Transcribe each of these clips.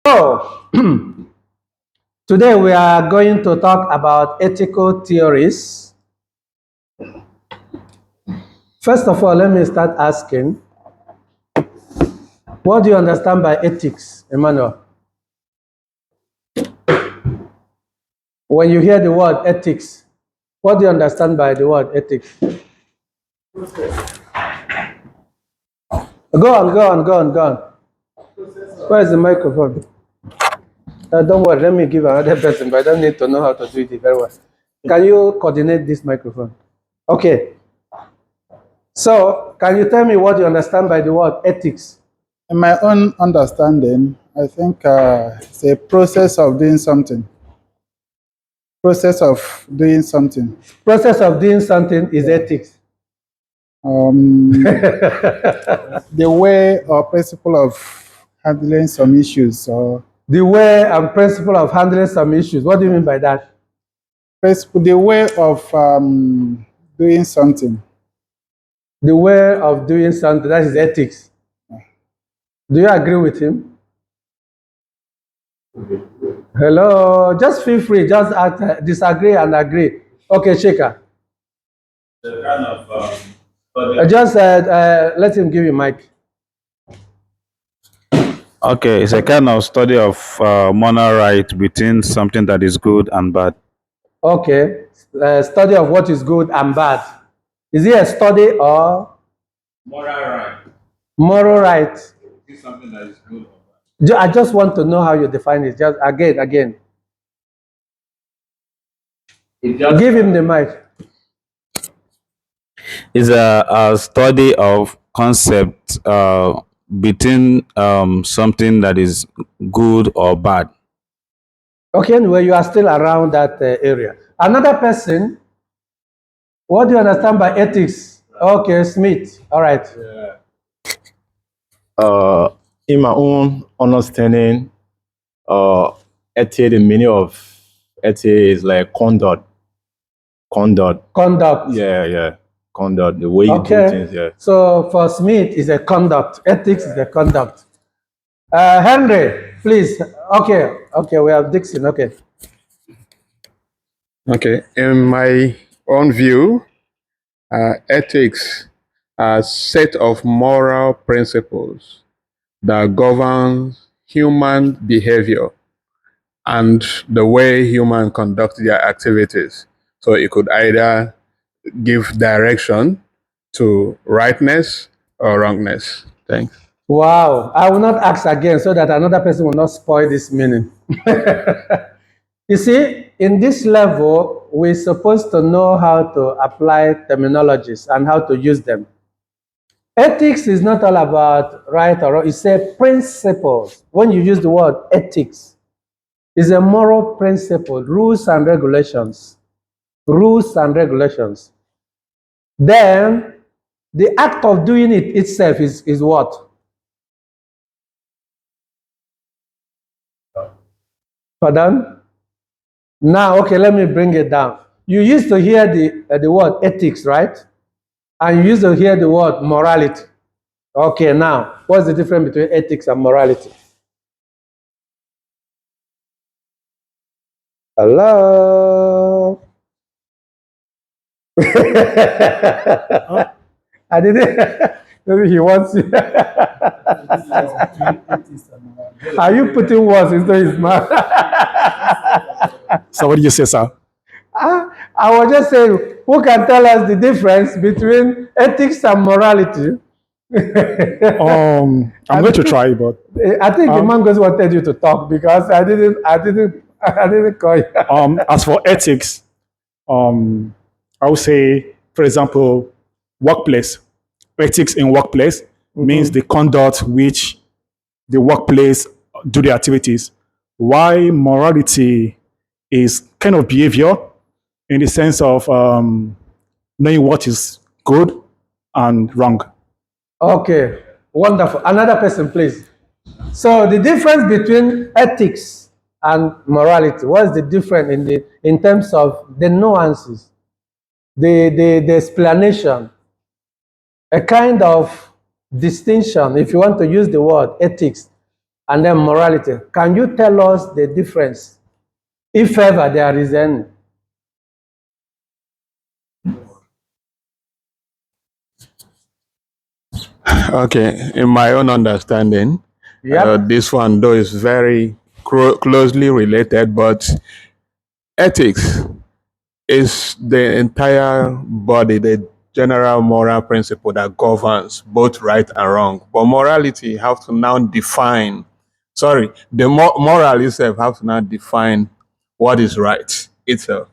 So, today we are going to talk about ethical theories. First of all, let me start asking, what do you understand by ethics, Emmanuel? When you hear the word ethics, what do you understand by the word ethics? Go on. Where's the microphone? Don't worry, let me give another person, but I don't need to know how to do it very well. Can you coordinate this microphone? Okay. So, can you tell me what you understand by the word ethics? In my own understanding, I think it's a process of doing something. Process of doing something. Process of doing something is ethics. The way or principle of handling some issues, or the way and principle of handling some issues. What do you mean by that? the way of doing something. The way of doing something, that is ethics. Do you agree with him? Hello, just feel free, just disagree and agree. Okay, Shaker. Just let him give you mic. Okay, it's a kind of study of moral right between something that is good and bad. Okay, study of what is good and bad. Is it a study or? Moral right. Moral right. It's something that is good or bad. I just want to know how you define it. Just again. Give him the mic. It's a study of concept between something that is good or bad. Okay, anyway, you are still around that area. Another person, what do you understand by ethics? Okay, Smith. All right. In my own understanding, ethics, the meaning of ethics is like conduct. Conduct. Yeah. Conduct, the way you do things, yeah. So for Smith, is a conduct. Ethics is a conduct. Henry, please. Okay, we have Dixon. Okay. Okay, in my own view, ethics are a set of moral principles that govern human behavior and the way humans conduct their activities. So it could either give direction to rightness or wrongness. Thanks. Wow, I will not ask again so that another person will not spoil this meaning. You see, in this level, we're supposed to know how to apply terminologies and how to use them. Ethics is not all about right or wrong, it's a principles. When you use the word ethics, it's a moral principle, rules and regulations. Rules and regulations. Then, the act of doing it itself is what? Pardon? Now, okay, let me bring it down. You used to hear the word ethics, right? And you used to hear the word morality. Okay, now, what's the difference between ethics and morality? Hello? I didn't. Maybe he wants you. Are you putting words into his mouth? So what did you say, sir? I was just saying, who can tell us the difference between ethics and morality? I'm going to try, but I think the Mangos wanted you to talk because I didn't call you. as for ethics, I would say, for example, workplace. Ethics in workplace means the conduct which the workplace do the activities. Why morality is kind of behavior in the sense of knowing what is good and wrong. Okay, wonderful. Another person, please. So the difference between ethics and morality, what's the difference in terms of the nuances, the explanation, a kind of distinction, if you want to use the word ethics and then morality. Can you tell us the difference, if ever there is any? Okay, in my own understanding, Yep. this one though is very closely related, but ethics is the entire body, the general moral principle that governs both right and wrong. But morality have to now define, sorry, the moral itself have to now define what is right itself.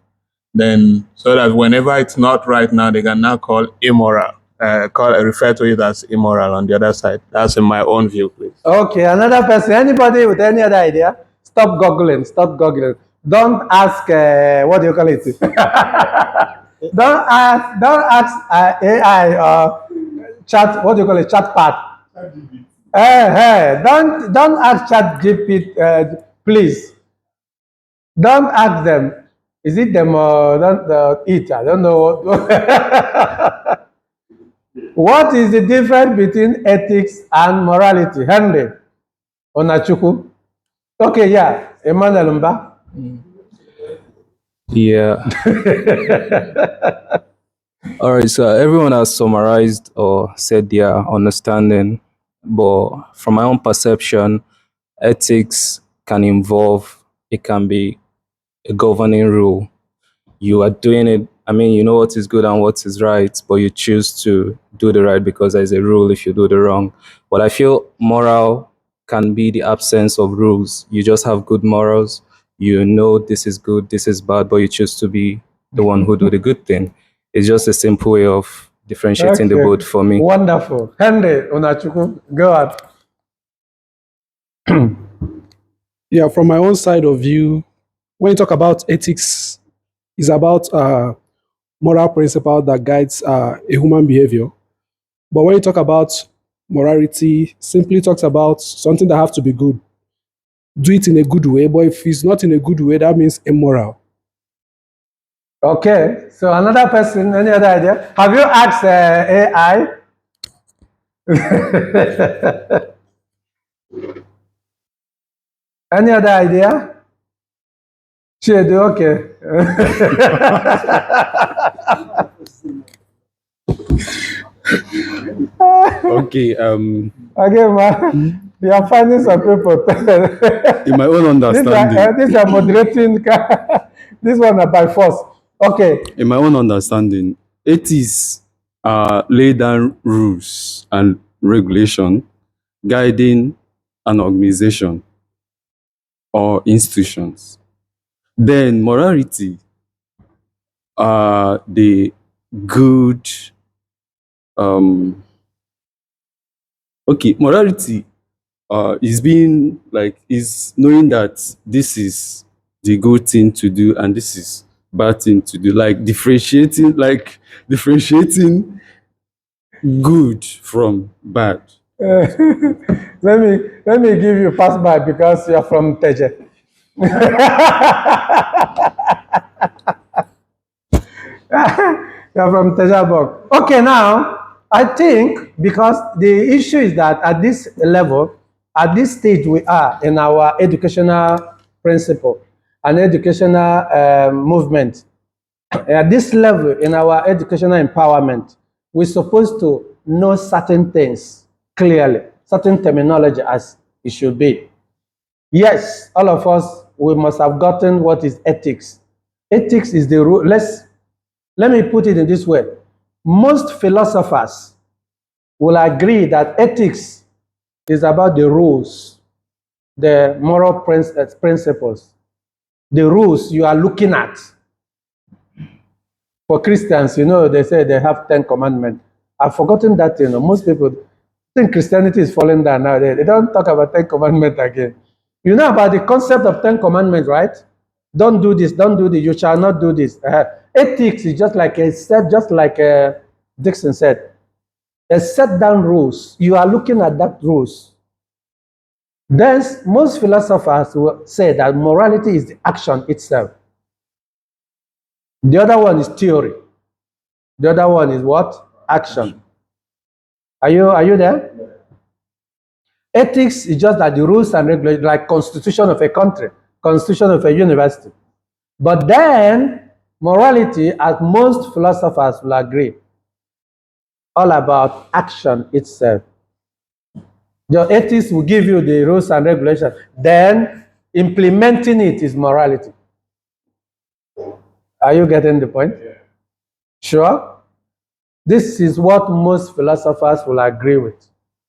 Then, so that whenever it's not right now, they can now call immoral, refer to it as immoral on the other side. That's in my own view, please. Okay, another person. Anybody with any other idea? Stop googling. Stop googling. Don't ask. What do you call it? don't ask. Don't ask AI or chat. What do you call it? Chat pad. Hey, don't ask Chat GPT. Please don't ask them. Is it them or don't it? I don't know. What is the difference between ethics and morality? Henry Onachuku. Okay, yeah. Emmanuel Mba. Yeah. All right. So everyone has summarized or said their understanding, but from my own perception, ethics can involve, it can be a governing rule. You are doing it, I mean, you know what is good and what is right, but you choose to do the right because there's a rule if you do the wrong. But I feel moral can be the absence of rules. You just have good morals. You know this is good, this is bad, but you choose to be the one who do the good thing. It's just a simple way of differentiating the both for me. Wonderful. Henry Onachuku, go on. Yeah, from my own side of view, when you talk about ethics, it's about moral principle that guides a human behavior. But when you talk about morality, simply talks about something that have to be good. Do it in a good way, but if it's not in a good way, that means immoral. Okay, so another person, any other idea? Have you asked AI? Any other idea? Chido, okay. Okay, Okay, man. You are finding some people. in my own understanding, These are moderating. This one are by force. Okay. in my own understanding, ethics are lay down rules and regulation guiding an organization or institutions. Then morality are the good. Okay, morality is being like is knowing that this is the good thing to do and this is bad thing to do, like differentiating good from bad. Let me give you pass by because you are from Teje. You're from Tejabok. Okay, now I think because the issue is that at this level, at this stage we are in our educational principle and educational movement. At this level in our educational empowerment, we're supposed to know certain things clearly, certain terminology as it should be. Yes, all of us, we must have gotten what is ethics. Ethics is the rule. Let me put it in this way. Most philosophers will agree that ethics is about the rules, the moral principles, the rules you are looking at. For Christians, you know, they say they have 10 commandments. I've forgotten that, you know. Most people think Christianity is falling down now. They don't talk about 10 commandments again. You know about the concept of 10 commandments, right? Don't do this, don't do this, you shall not do this. Ethics is just like Dixon said, a set down rules. You are looking at that rules. Then most philosophers will say that morality is the action itself. The other one is theory. The other one is what? Action. Are you there? Ethics is just that the rules and regulations, like constitution of a country, constitution of a university. But then, morality, as most philosophers will agree, all about action itself. Your ethics will give you the rules and regulations. Then, implementing it is morality. Are you getting the point? Yeah. Sure? This is what most philosophers will agree with.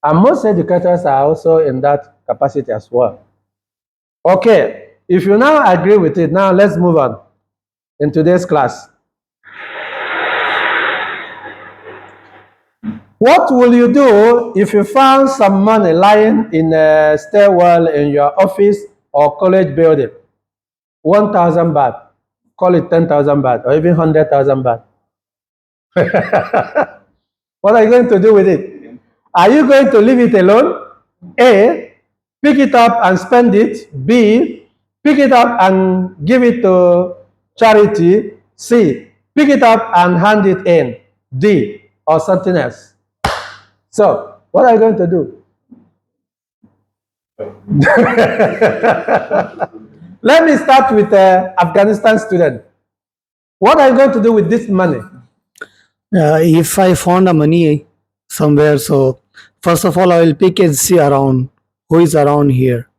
And most educators are also in that capacity as well. Okay, if you now agree with it, now let's move on in today's class. What will you do if you found some money lying in a stairwell in your office or college building? 1,000 baht, call it 10,000 baht, or even 100,000 baht. What are you going to do with it? Are you going to leave it alone? A, pick it up and spend it. B, pick it up and give it to charity. C, pick it up and hand it in. D, or something else. So, what are you going to do? Let me start with an Afghanistan student. What are you going to do with this money? If I found a money somewhere, so first of all, I will pick and see around who is around here.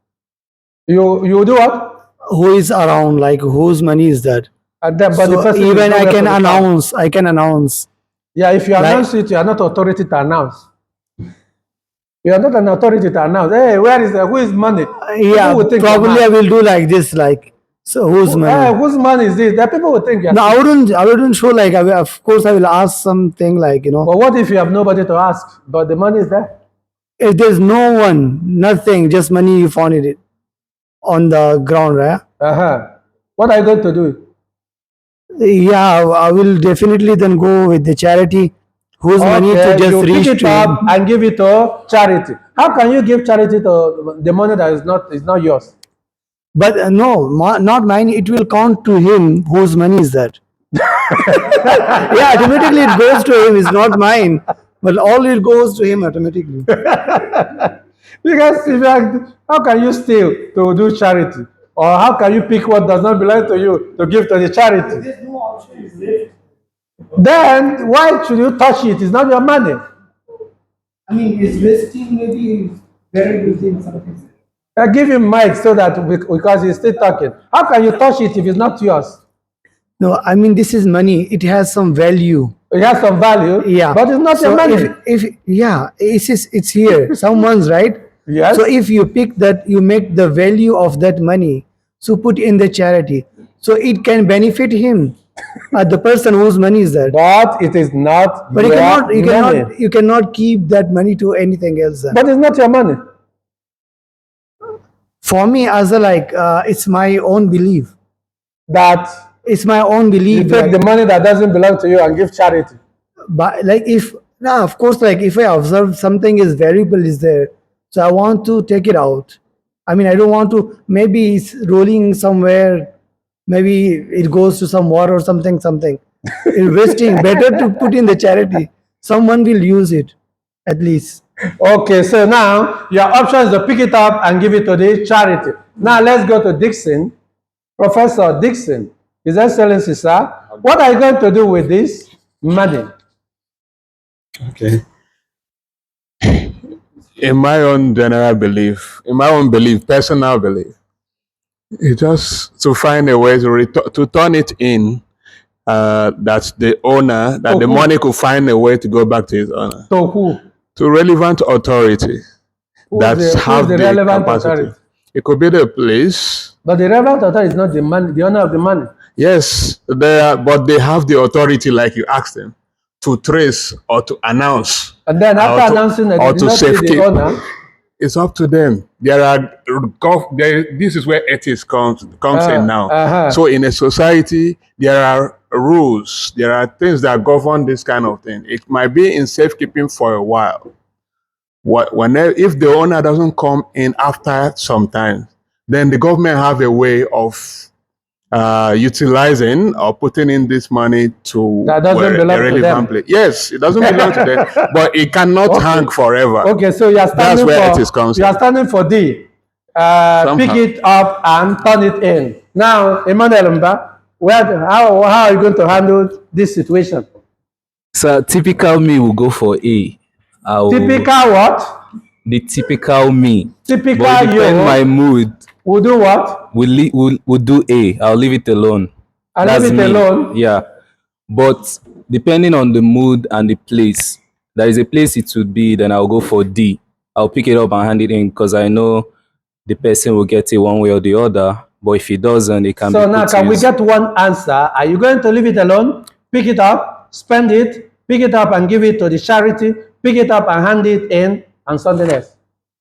You do what? Who is around? Like whose money is that? But the So person even is I nowhere can to be found. announce. I can announce. Yeah, if you Like- announce it, you are not authority to announce. You are not an authority to announce. Hey, where is who is money? Yeah, People will think probably you're I mad. will do like this. Like so, whose Hey, money? whose money is this? The people will think you're. No, I wouldn't show like. Of course, I will ask something like But what if you have nobody to ask? But the money is there. if there's no one, nothing, just money you found it on the ground, right? What are you going to do? Yeah, I will definitely then go with the charity whose money to Okay, just you reach pick it to up him. and give it to charity. How can you give charity to the money that is not yours? But no, not mine. It will count to him whose money is that. Yeah, automatically it goes to him. It's not mine, but all it goes to him automatically. Because if you are, how can you steal to do charity? Or how can you pick what does not belong to you to give to the charity? Then why should you touch it? It's not your money. I mean, it's wasting maybe very good in something. I give him mic so that because he's still talking. How can you touch it if it's not yours? No, I mean this is money. It has some value. It has some value, Yeah, but it's not so your money. it's here, someone's, right? Yes. So if you pick that, you make the value of that money, so put in the charity, so it can benefit him, the person whose money is that. But it is not But your you money. cannot keep that money to anything else. But it's not your money. For me, as a it's my own belief. That It's my own you belief. take the money that doesn't belong to you and give charity. But of course, like if I observe something is valuable is there, so I want to take it out. I mean, I don't want to. Maybe it's rolling somewhere. Maybe it goes to some war or something. Investing better to put in the charity. Someone will use it, at least. Okay, so now your option is to pick it up and give it to the charity. Now let's go to Dixon. Professor Dixon, His Excellency, sir, what are you going to do with this money? Okay. In my own personal belief, it's just to find a way to turn it in, that the owner, that the who? money could find a way to go back to his owner. To who? To relevant authority that have the the relevant capacity. authority? It could be the police. But the relevant authority is not the money, the owner of the money. Yes, but they have the authority, like you asked them, to trace or to announce. And then after announcing that or they did to not see the safekeep. owner, It's up to them. This is where ethics comes in now. So in a society, there are rules, there are things that govern this kind of thing. It might be in safekeeping for a while. If the owner doesn't come in after some time, then the government have a way of utilizing or putting in this money to That doesn't belong to them. place. Yes, it doesn't belong to them, but it cannot hang forever. Okay, so you are That's standing where for ethics comes you are in. standing for D. Pick Somehow. it up and turn it in. Now, Emmanuel Mba, how are you going to handle this situation? So typical me will go for A. I will, Typical what? the typical me. Typical But it depends you my mood. will do what? We'll do A. I'll leave it alone. I'll That's leave it me. alone. Yeah. But depending on the mood and the place, there is a place it would be, then I'll go for D. I'll pick it up and hand it in because I know the person will get it one way or the other. But if he doesn't, it can be So put now, to can we use. get one answer? Are you going to leave it alone, pick it up, spend it, pick it up and give it to the charity, pick it up and hand it in, and something else?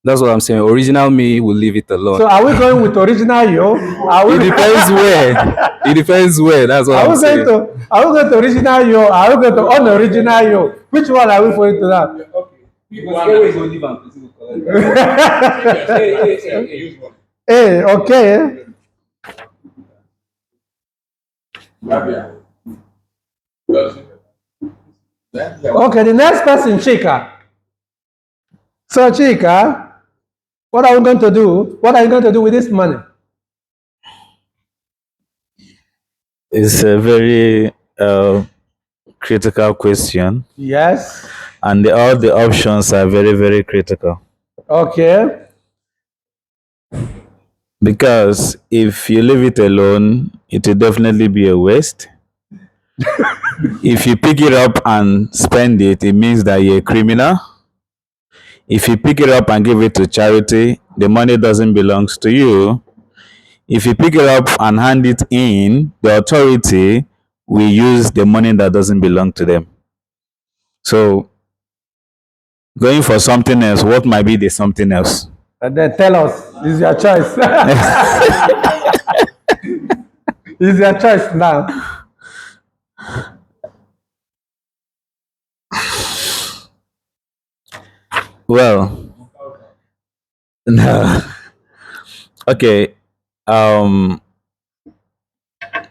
That's what I'm saying. Original me will leave it alone. So are we going with original you? It depends where. It depends where. That's what I'm saying. Are we going to original you? Are we going to unoriginal you? Which one are we going to that? Hey, okay. Okay, the next person, Chika. So, Chika, what are we going to do? What are you going to do with this money? It's a very critical question, Yes. and all the options are very, very critical. Okay. Because if you leave it alone, it will definitely be a waste. If you pick it up and spend it, it means that you're a criminal. If you pick it up and give it to charity, the money doesn't belong to you. If you pick it up and hand it in, the authority will use the money that doesn't belong to them. So, going for something else, what might be the something else? And then tell us. It's your choice. It's your choice now. Well, no. Okay.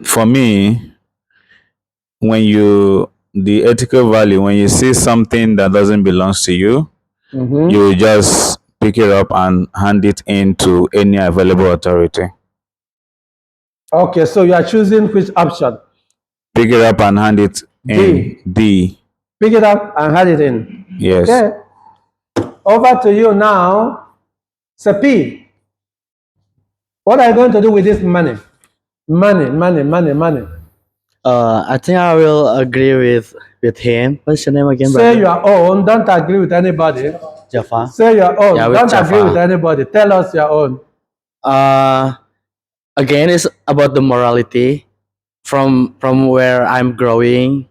For me, the ethical value, when you see something that doesn't belong to you, you just pick it up and hand it in to any available authority. Okay, so you are choosing which option? Pick it up and hand it in. D. Pick it up and hand it in. Yes. Okay. Over to you now, Sapi. What are you going to do with this money? Money. I think I will agree with him. What's your name again, brother? Say your own. Don't agree with anybody. Jaffa. Say your own. Yeah, with Don't Jaffa. agree with anybody. Tell us your own. Again, it's about the morality from where I'm growing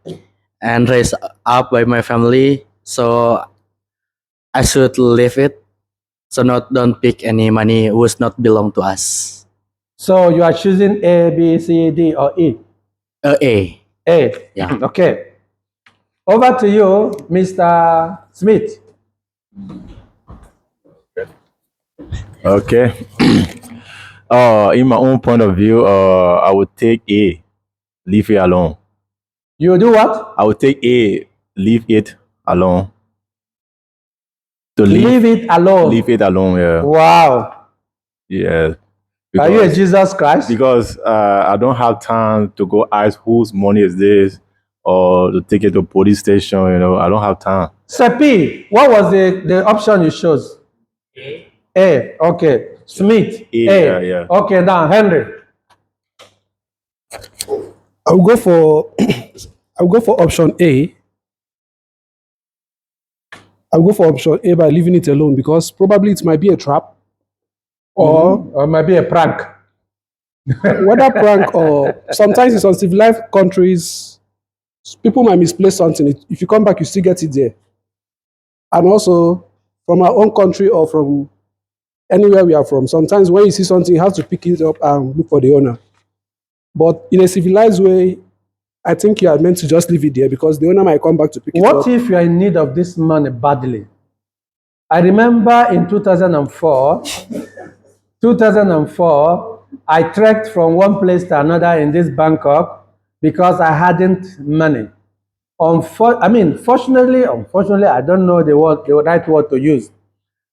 and raised up by my family. So I should leave it. So don't pick any money who's not belong to us. So you are choosing A, B, C, D, or E? A. A. Yeah. Okay. Over to you, Mr. Smith. Okay. In my own point of view, I would take A, leave it alone. You do what? I would take A, leave it alone. To Leave it alone. Leave it alone, yeah. Wow. Yeah. Are you a Jesus Christ? Because I don't have time to go ask whose money is this or to take it to police station, I don't have time. Sepi, what was the option you chose? A. Okay. Smith. A. Yeah. Okay, now Henry. I'll go for option A. I'll go for option A by leaving it alone because probably it might be a trap or it might be a prank. Whether prank or sometimes in some civilized countries, people might misplace something. If you come back, you still get it there. And also from our own country or from anywhere we are from, sometimes when you see something, you have to pick it up and look for the owner. But in a civilized way, I think you are meant to just leave it there because the owner might come back to pick it up. What if you are in need of this money badly? I remember in 2004, I trekked from one place to another in this Bangkok because I hadn't money. Fortunately, unfortunately, I don't know the right word to use.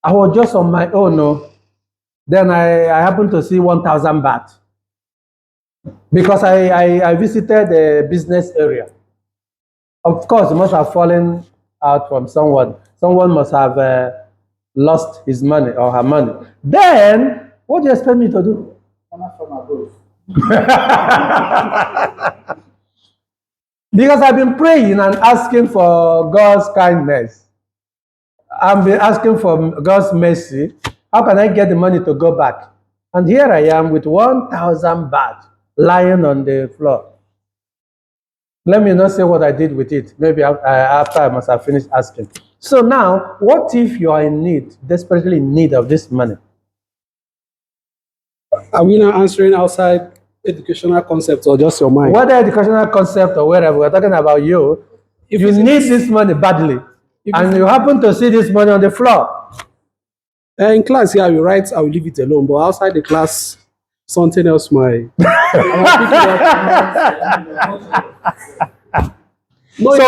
I was just on my own. No. Then I happened to see 1,000 baht because I visited the business area. Of course, it must have fallen out from someone. Someone must have lost his money or her money. Then, what do you expect me to do? Because I've been praying and asking for God's kindness. I've been asking for God's mercy. How can I get the money to go back? And here I am with 1,000 baht lying on the floor. Let me not say what I did with it. Maybe after I must have finished asking. So now, what if you are in need, desperately in need of this money? Are we now answering outside educational concepts or just your mind? Whether educational concept or whatever, we're talking about you. If you need this money badly, and you happen to see this money on the floor. In class, yeah, you write, I will leave it alone. But outside the class, something else might. No, so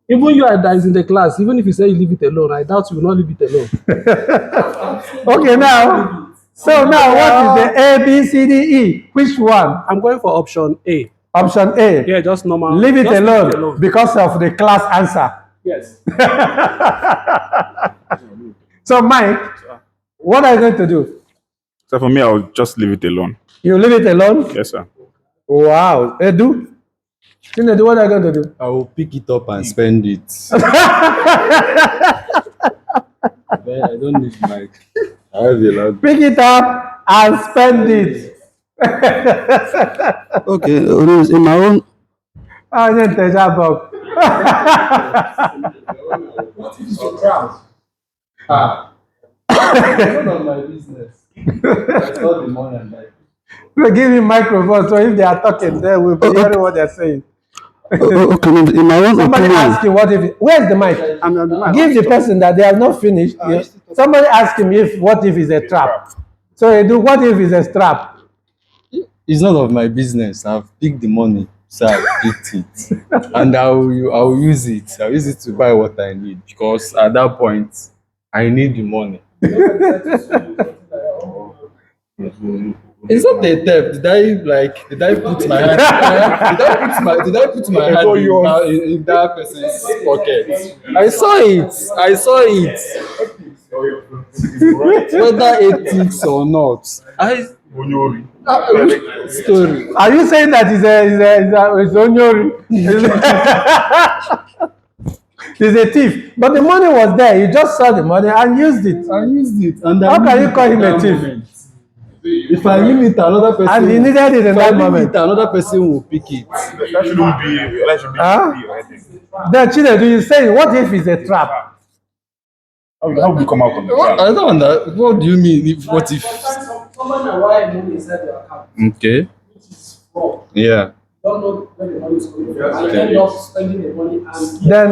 even you that is in the class, even if you say you leave it alone, I doubt you will not leave it alone. Okay, now. So now, what is the A, B, C, D, E? Which one? I'm going for option A. Option A. Yeah, just normal. Leave it alone because of the class answer. Yes. So, Mike, what are you going to do? So for me, I'll just leave it alone. You leave it alone? Yes, sir. Wow. Edu? Chinedu, what are you going to do? I will pick it up and spend it. I don't need mic. I have a lot. Pick it up and spend it. Okay, in my own. I didn't take that book. None of my business. That's all the money I'm like. We'll give him microphone, so if they are talking, they will be hearing what they're saying. Okay, in my own Somebody opinion. ask him what if. Where's the mic? Give the person that they have not finished. Somebody ask him what if it's a trap. So Edu, what if it's a trap? It's none of my business. I've picked the money, so I picked it, and I will use it. I'll use it to buy what I need because at that point, I need the money. It's not a theft. Did I put my hand? Did I put my hand in that person's pocket? I saw it. Whether ethics or not, story. Are you saying that it's Onyori? He's a thief. But the money was there. You just saw the money and used it. And how can you call him a thief? If I give it to another person, and he needed it in that moment. Another person will pick it. That shouldn't be. Then Chinedu, you say, what if it's a trap? How will we come out of the trap? I don't know. What do you mean? What if? Someone wire money inside your account. Okay. Which is fraud. Yeah. Don't know where the money is coming from. I end up spending the money and then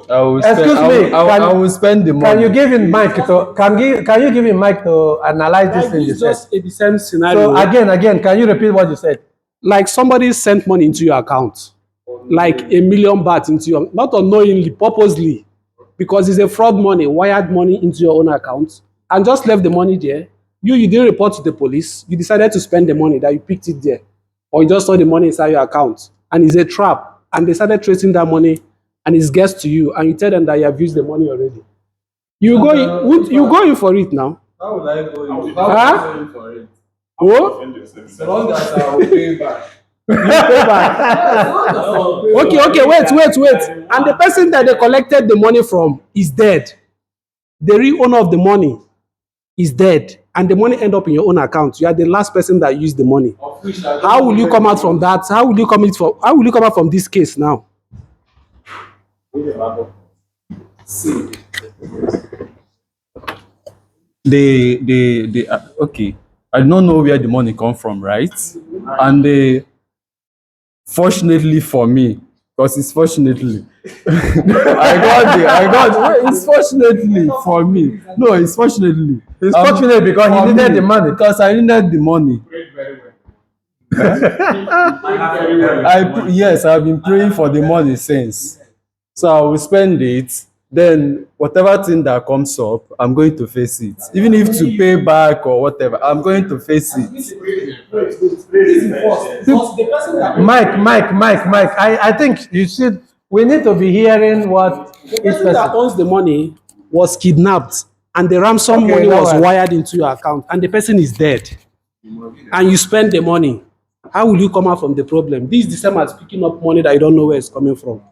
I will I will spend the money. Can you give him mic to can you give him mic to analyze this thing you said? Just the same scenario. So again, can you repeat what you said? Like somebody sent money into your account, like 1 million baht into your, not unknowingly, purposely, because it's a fraud money, wired money into your own account, and just left the money there. You didn't report to the police. You decided to spend the money that you picked it there, or you just saw the money inside your account, and it's a trap. And they started tracing that money, and it's guessed to you, and you tell them that you have used the money already. You go in for it now. How would I go in? How would I go in for it? What? So long as I will pay back. You pay back. Okay, wait. And the person that they collected the money from is dead. The real owner of the money is dead, and the money end up in your own account. You are the last person that used the money. How will you come out from that? How will you come out from this case now? Okay. I don't know where the money come from, right? And fortunately for me, Because it's fortunately. It's fortunately for me. No, it's fortunately. It's fortunate because he needed the money. Because I needed the money. Yes, I've been praying for the money since. So I will spend it. Then whatever thing that comes up, I'm going to face it. Even if to pay back or whatever, I'm going to face it. Mike. I think we need to be hearing what The person that owns the money was kidnapped and the ransom money was wired into your account and the person is dead and you spend the money. How will you come out from the problem? This is the same as picking up money that you don't know where it's coming from.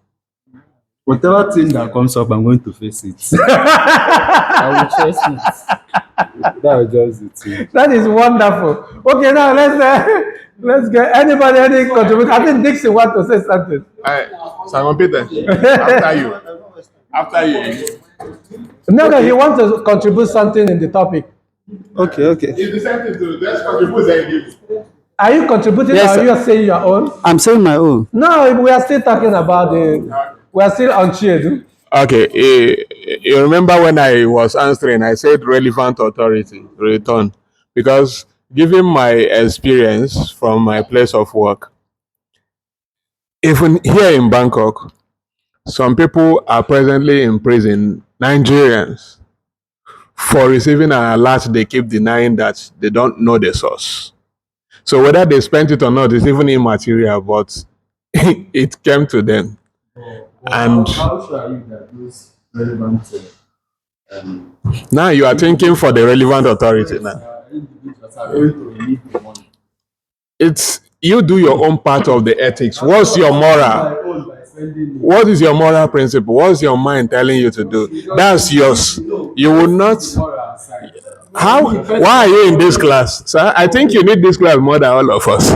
Whatever thing that comes up, I'm going to face it. I will face it. That was just the thing. That is wonderful. Okay, now let's get anybody any contribution. I think Dixie wants to say something. Simon Peter, after you. No, he wants to contribute something in the topic. Okay. It's the same thing to let's contribute then give. Are you contributing or you are saying your own? I'm saying my own. No, we are still talking about we are still on Chiedu. Okay, you remember when I was answering, I said relevant authority, return. Because given my experience from my place of work, even here in Bangkok, some people are presently in prison, Nigerians, for receiving an alert they keep denying that they don't know the source. So whether they spent it or not is even immaterial, but it came to them. And how sure are you that those relevant now you are thinking for the relevant authority now. individuals are going to release the money? It's you do your own part of the ethics. What's your moral? What is your moral principle? What's your mind telling you to do? That's yours. You will not. How? Why are you in this class, sir? I think you need this class more than all of us.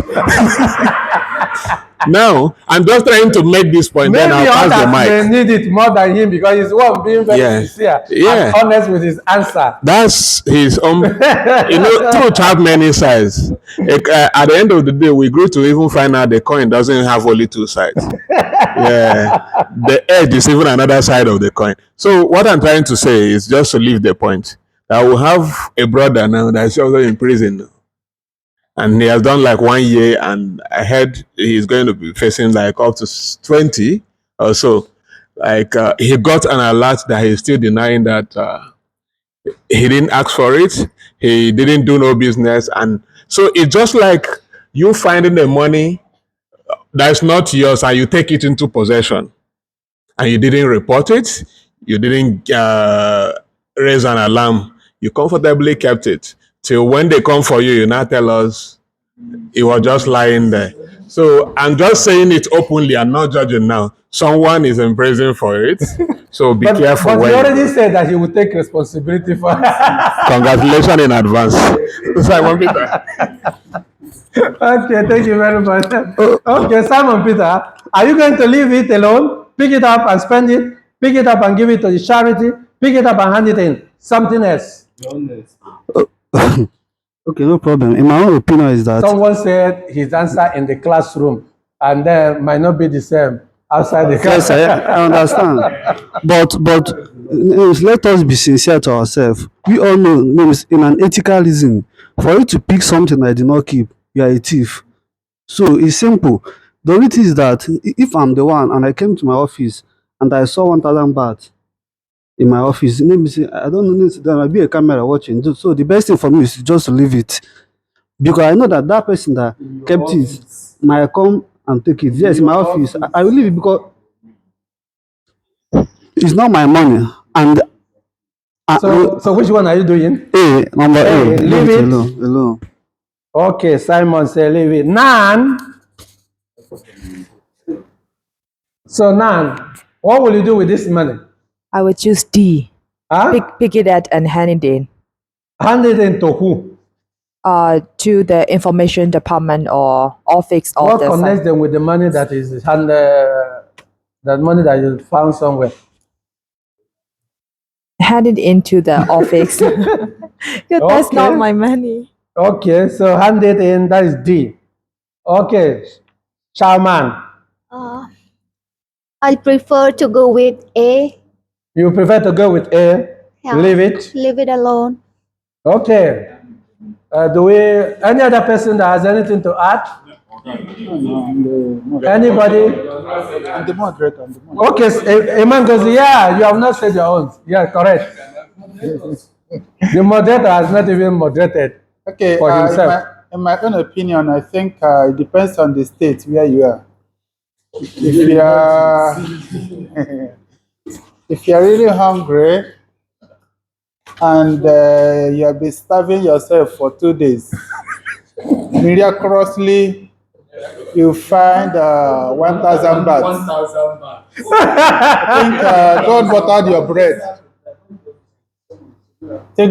Now, I'm just trying to make this point. Maybe then I'll pass the others mic. may need it more than him because he's one being very sincere and honest with his answer. That's his own. Truth have many sides. At the end of the day, we grew to even find out the coin doesn't have only two sides. Yeah, the edge is even another side of the coin. So what I'm trying to say is just to leave the point that we have a brother now that's also in prison. And he has done like 1 year, and I heard he's going to be facing like up to 20 or so. Like he got an alert that he's still denying that he didn't ask for it, he didn't do no business, and so it's just like you finding the money that's not yours and you take it into possession, and you didn't report it, you didn't raise an alarm, you comfortably kept it till when they come for you, you now tell us it was just lying there. So I'm just saying it openly and not judging now. Someone is in prison for it, so be careful. But he already said that he will take responsibility for Congratulations in advance. Simon Peter. Okay, thank you very much. Okay, Simon Peter, are you going to leave it alone, pick it up and spend it, pick it up and give it to the charity, pick it up and hand it in? Something else. Okay, no problem. In my own opinion is that Someone said his answer in the classroom and then might not be the same outside the class. yes, I understand. But let us be sincere to ourselves. We all know in an ethicalism, for you to pick something I did not keep, you are a thief. So it's simple. The only thing is that if I'm the one and I came to my office and I saw 1,000 baht in my office, I don't know, there might be a camera watching. So the best thing for me is just to leave it. Because I know that person that kept it might come and take it. Yes, in my office. I will leave it because it's not my money. And so which one are you doing? Number A. Leave it alone. Okay, Simon said leave it. Nan. So Nan, what will you do with this money? I would choose D. Huh? Pick it up and hand it in. Hand it in to who? To the information department or office. What connects them with the money that is that money that you found somewhere? Hand it into the office. That's not my money. Okay, so hand it in, that is D. Okay, Charman. I prefer to go with A. You prefer to go with A? Yeah. Leave it? Leave it alone. Okay. Any other person that has anything to add? Anybody? I'm the moderator. Okay, Iman goes, yeah, you have not said your own. Yeah, correct. The moderator has not even moderated Okay, for himself. in my own opinion, I think it depends on the state where you are. If you are, if you are really hungry and you have been starving yourself for 2 days, miraculously you find 1,000 baht. 1,000 baht. I think God buttered your bread.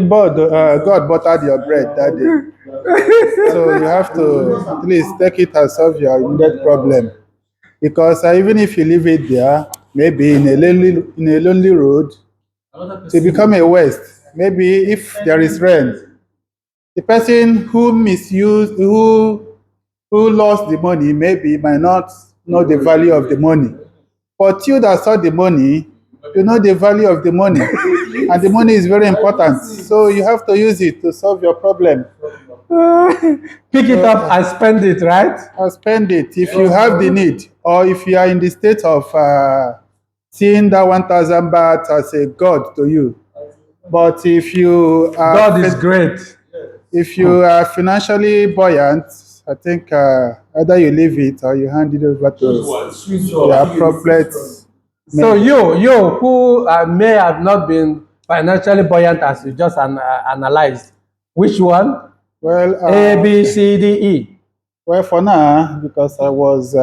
God buttered your bread that day. So you have to at least take it and solve your immediate problem. Because even if you leave it there, maybe in a lonely road, to become a waste. Maybe if there is rain, the person who misused, who lost the money, maybe might not know the value of the money. But you that saw the money, you know the value of the money. And the money is very important. So you have to use it to solve your problem. Pick it up and spend it, right? Or spend it if you have the need, or if you are in the state of seeing that 1,000 baht as a god to you. But if you are God is great. If you are financially buoyant, I think either you leave it or you hand it over to the appropriate. So you who may have not been financially buoyant as you just analyzed, which one? Well, A, B, C, D, E. Well, for now, because I was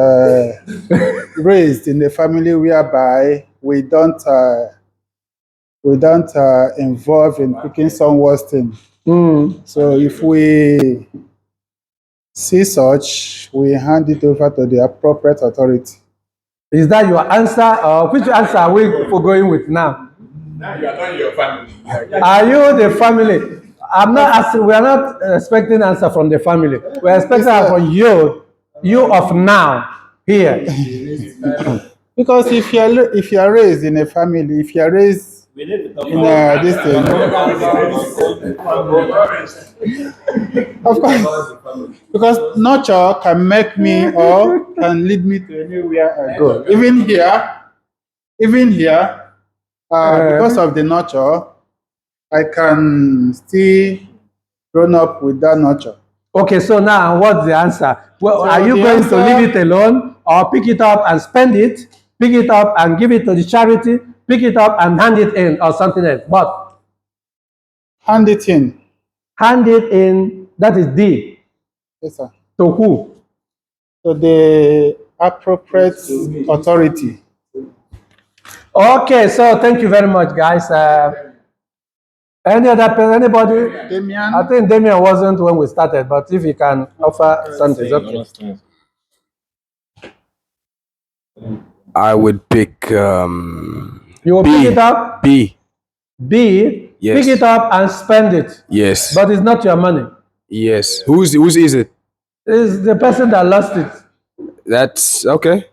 raised in a family whereby we don't involve in picking someone's thing. So if we see such, we hand it over to the appropriate authority. Is that your answer, or which answer are we going with now? Now you are not your family. Are you the family? I'm not asking. We are not expecting answer from the family. We are expecting answer from you of now here. Because if you are raised in a family, if you are raised in this thing, of course, because nurture can make me or can lead me to anywhere I go. Even here, because of the nurture, I can still grown up with that nurture. Okay, so now what's the answer? Well, So are you the going answer- to leave it alone, or pick it up and spend it, pick it up and give it to the charity, pick it up and hand it in, or something else? But hand it in. Hand it in. That is D. Yes, sir. To who? To the appropriate authority. Okay, so thank you very much, guys. Anybody? Damian? I think Damien wasn't when we started, but if you can offer something, it's okay. I would pick You will B. pick it up? B. B, Yes. pick it up and spend it. Yes. But it's not your money. Yes. Whose is it? It's the person that lost it. That's okay.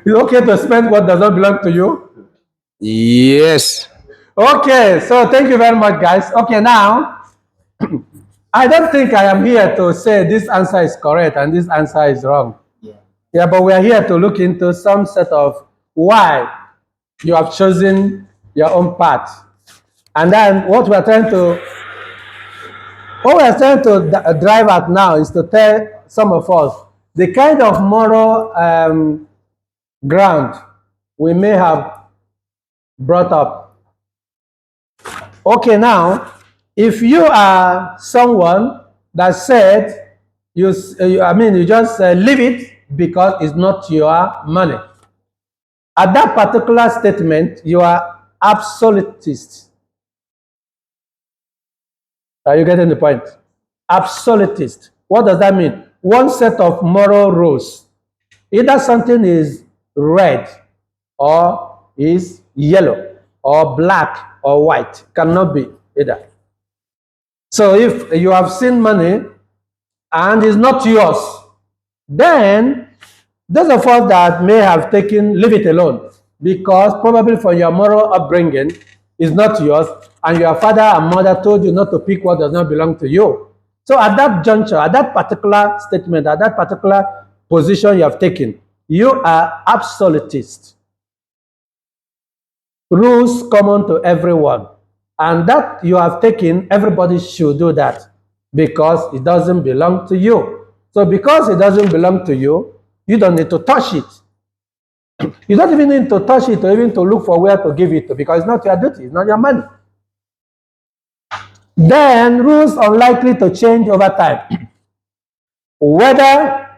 It's okay to spend what does not belong to you? Yes. Okay, so thank you very much, guys. Okay, now, I don't think I am here to say this answer is correct and this answer is wrong. Yeah, but we are here to look into some set of why you have chosen your own path. And then what we are trying to drive at now is to tell some of us the kind of moral ground we may have brought up. Okay, now, if you are someone that said you just leave it because it's not your money. At that particular statement, you are absolutist. Are you getting the point? Absolutist. What does that mean? One set of moral rules. Either something is red or is yellow or black or white. Cannot be either. So if you have seen money and it's not yours, then Those of us that may have taken leave it alone because probably for your moral upbringing is not yours, and your father and mother told you not to pick what does not belong to you. So at that juncture, at that particular statement, at that particular position you have taken, you are absolutist. Rules common to everyone. And that you have taken, everybody should do that because it doesn't belong to you. So because it doesn't belong to you, you don't need to touch it. You don't even need to touch it or even to look for where to give it to because it's not your duty, it's not your money. Then rules are likely to change over time. Whether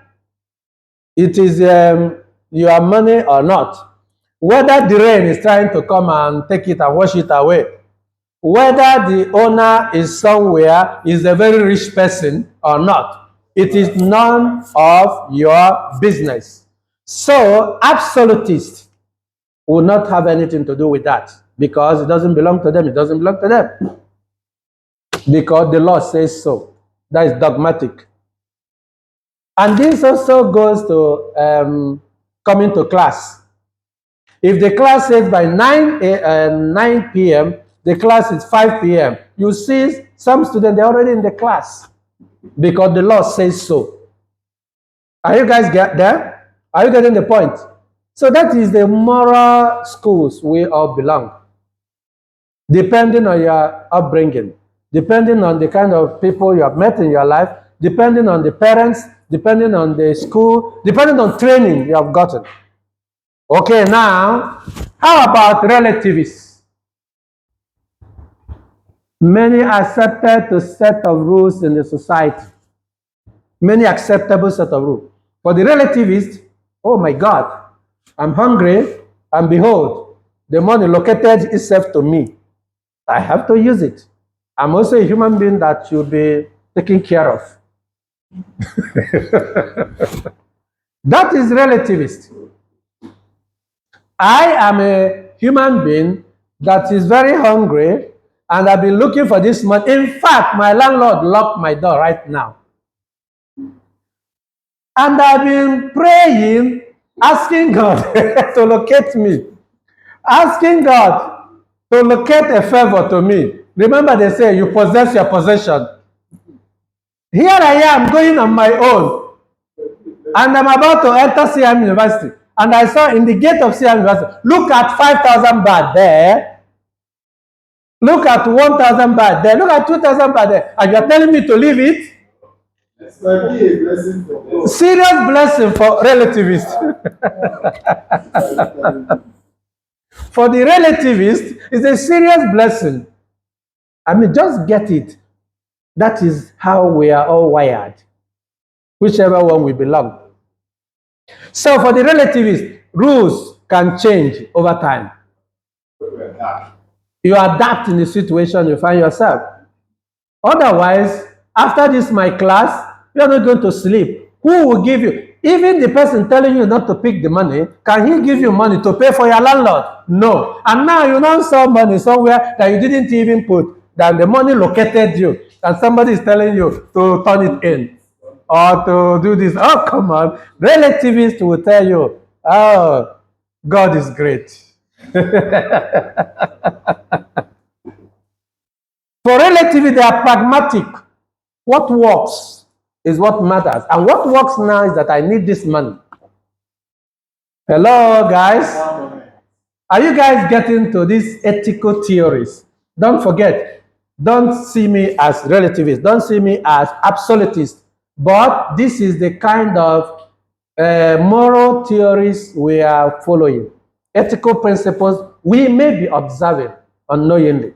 it is your money or not, whether the rain is trying to come and take it and wash it away, whether the owner is somewhere, is a very rich person or not, it is none of your business. So absolutists will not have anything to do with that because it doesn't belong to them, it doesn't belong to them. Because the law says so. That is dogmatic. And this also goes to coming to class. If the class says by 9 p.m., the class is 5 p.m., you see some students, they're already in the class because the law says so. Are you guys get there? Are you getting the point? So that is the moral schools we all belong. Depending on your upbringing, depending on the kind of people you have met in your life, depending on the parents, depending on the school, depending on training you have gotten. Okay, now, how about relativists? Many accepted set of rules in the society. Many acceptable set of rules. For the relativist, oh my God, I'm hungry, and behold, the money located itself to me. I have to use it. I'm also a human being that should be taken care of. That is relativist. I am a human being that is very hungry and I've been looking for this money. In fact, my landlord locked my door right now. And I've been praying, asking God to locate me. Asking God to locate a favor to me. Remember they say you possess your possession. Here I am going on my own. And I'm about to enter CM University. And I saw in the gate of CM University, look at 5,000 baht there. Look at 1,000 baht there. Look at 2,000 baht there. And you're telling me to leave it? Serious blessing for relativists. For the relativist, it's a serious blessing. I mean, just get it. That is how we are all wired, whichever one we belong. So for the relativist, rules can change over time. You adapt in the situation you find yourself. Otherwise, after this my class, you are not going to sleep. Who will give you? Even the person telling you not to pick the money, can he give you money to pay for your landlord? No. And now you now saw money somewhere that you didn't even put, that the money located you, and somebody is telling you to turn it in or to do this. Oh, come on. Relativists will tell you, oh, God is great. For relativists, they are pragmatic. What works is what matters. And what works now is that I need this money. Hello, guys. Are you guys getting to these ethical theories? Don't forget, don't see me as relativist. Don't see me as absolutist. But this is the kind of moral theories we are following. Ethical principles we may be observing unknowingly,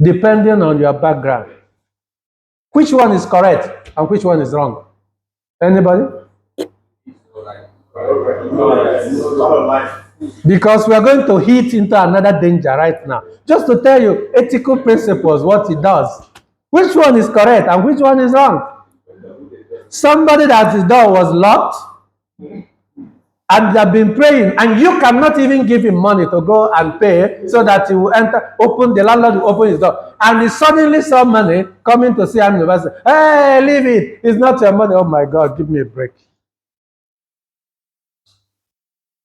depending on your background. Which one is correct and which one is wrong? Anybody? Because we are going to hit into another danger right now. Just to tell you ethical principles, what it does. Which one is correct and which one is wrong? Somebody that his door was locked and they have been praying, and you cannot even give him money to go and pay so that he will enter, the landlord will open his door. And he suddenly saw money coming to see him university. Hey, leave it. It's not your money. Oh my God, give me a break.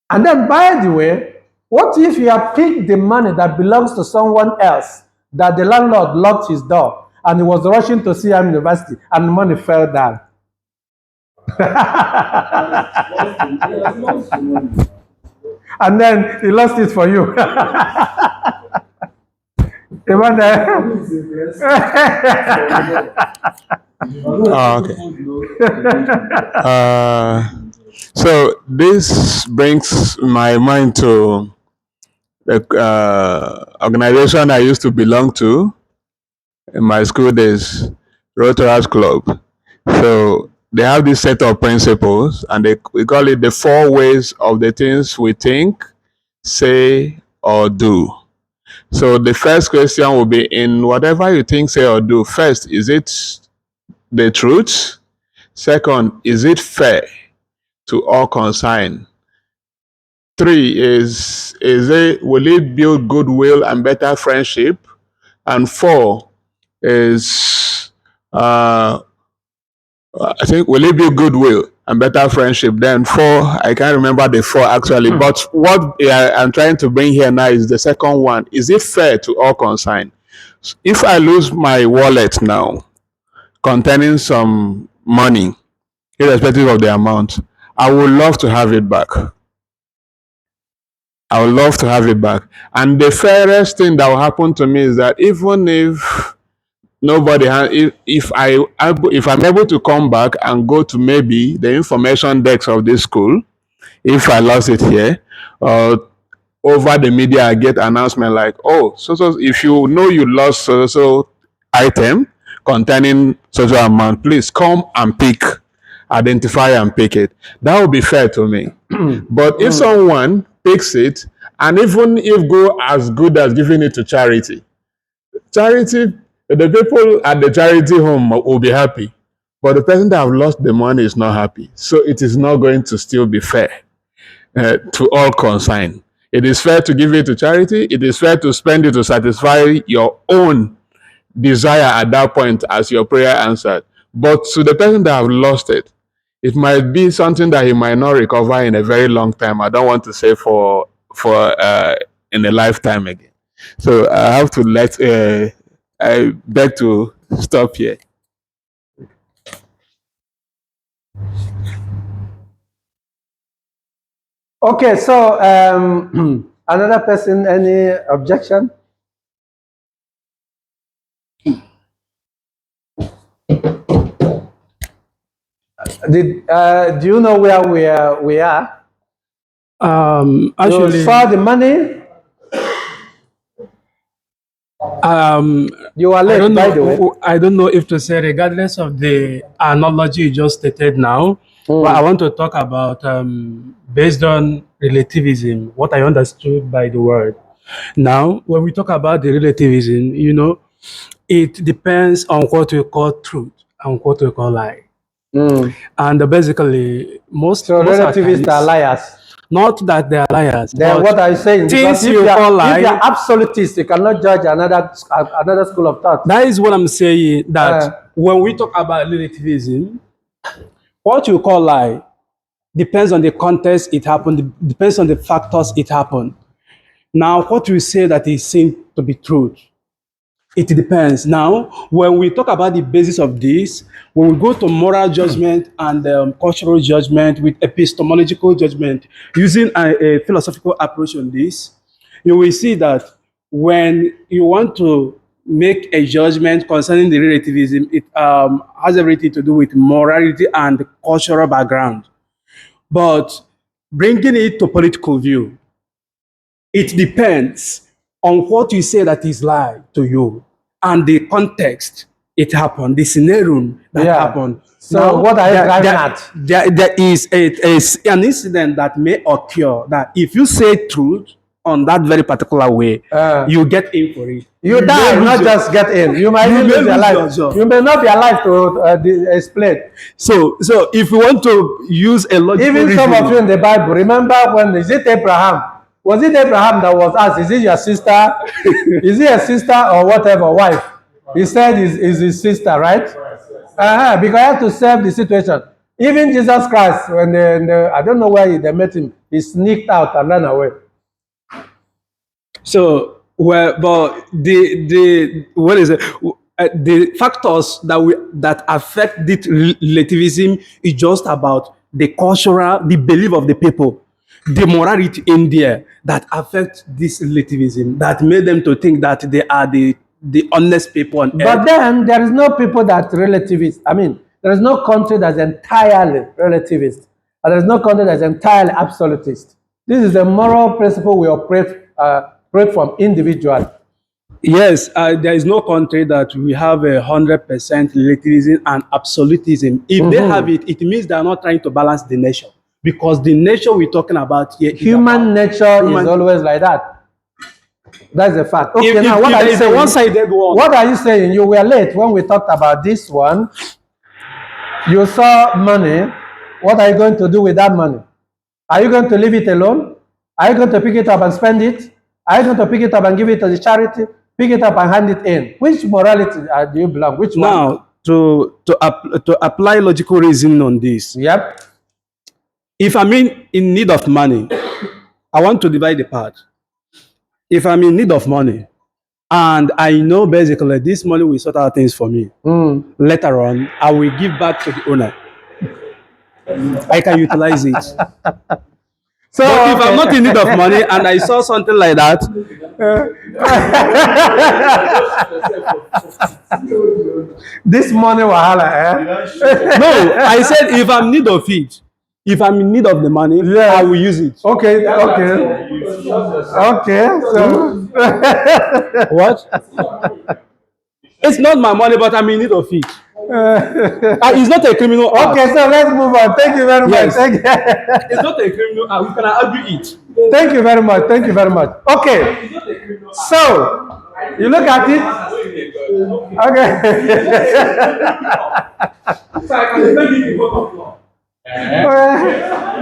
And then, by the way, what if you have picked the money that belongs to someone else, that the landlord locked his door, and he was rushing to CM University, and the money fell down? And then he lost it for you. Okay. So this brings my mind to the organization I used to belong to in my school days, Rotary Club. So they have this set of principles, and we call it the 4 ways of the things we think, say, or do. So the first question will be, in whatever you think, say, or do, first, is it the truth? Second, is it fair to all concerned? 3 is it, will it build goodwill and better friendship? And 4 is, I think, will it build goodwill and better friendship? Then 4, I can't remember the 4 actually, but what I'm trying to bring here now is the second one. Is it fair to all concerned? If I lose my wallet now, containing some money, irrespective of the amount, I would love to have it back. I would love to have it back. And the fairest thing that will happen to me is that even if nobody has, if I'm able to come back and go to maybe the information desk of this school, if I lost it here, over the media I get announcement like, oh, so if you know you lost so item containing such amount, please come and identify and pick it. That would be fair to me. But if someone picks it, and even if go as good as giving it to charity, the people at the charity home will be happy, but the person that have lost the money is not happy. So it is not going to still be fair to all concerned. It is fair to give it to charity. It is fair to spend it to satisfy your own desire at that point as your prayer answered. But to the person that have lost it, it might be something that he might not recover in a very long time. I don't want to say for in a lifetime again. So I have to I beg to stop here. Okay, so another person, any objection? Do you know where we are? Actually, you saw the money. You are late, by the way. I don't know if to say, regardless of the analogy you just stated now, but I want to talk about based on relativism, what I understood by the word. Now, when we talk about the relativism, it depends on what we call truth and what we call lie. And basically, most relativists are liars. Not that they are liars. Then what are you saying? Things Because if you are absolutist, you cannot judge another school of thought. That is what I'm saying, that when we talk about relativism, what you call lie depends on the context it happened, depends on the factors it happened. Now, what we say that is seen to be truth, it depends. Now, when we talk about the basis of this, when we go to moral judgment and cultural judgment with epistemological judgment, using a philosophical approach on this, you will see that when you want to make a judgment concerning the relativism, it has everything to do with morality and cultural background. But bringing it to political view, it depends on what you say that is lie to you and the context it happened, the scenario that happened. So now, what are you driving at? There is an incident that may occur that if you say truth on that very particular way, you get in for it. You die, not just get in. You might lose your life. You may not be alive to explain. So if you want to use a logical even some of you in the Bible, remember when is it Abraham? Was it Abraham that was asked, is it your sister? Is it a sister or whatever, wife? He said is his sister, right? Because I have to serve the situation. Even Jesus Christ, when I don't know where they met him, he sneaked out and ran away. So, well, but the what is it? The factors that affect this relativism is just about the cultural, the belief of the people, the morality in there that affect this relativism that made them to think that they are the honest people on But earth. then there is no people that relativist. I mean, there is no country that's entirely relativist, and there is no country that's entirely absolutist. This is a moral principle we operate from individually. Yes, there is no country that we have 100% relativism and absolutism. If they have it, it means they are not trying to balance the nation. Because the nation we're talking about here is Human nature is always like that. That's a fact. Okay, now what are you saying? One-sided one. What are you saying? You were late when we talked about this one. You saw money. What are you going to do with that money? Are you going to leave it alone? Are you going to pick it up and spend it? Are you going to pick it up and give it to the charity? Pick it up and hand it in. Which morality do you belong? Which one? Now, to apply logical reasoning on this. Yep. If I'm in need of money, I want to divide the part. If I'm in need of money, and I know basically this money will sort out things for me, later on, I will give back to the owner. I can utilize it. So if I'm not in need of money and I saw something like that, this money wahala, eh? No, I said if I'm in need of it, if I'm in need of the money, I will use it. Okay. So what? It's not my money, but I'm in need of it. It's not a criminal act. Okay, so let's move on. Thank you very much. Yes. Thank you. It's not a criminal act. We can argue it. Thank you very much. Thank you very much. Okay. So you look at it. Okay.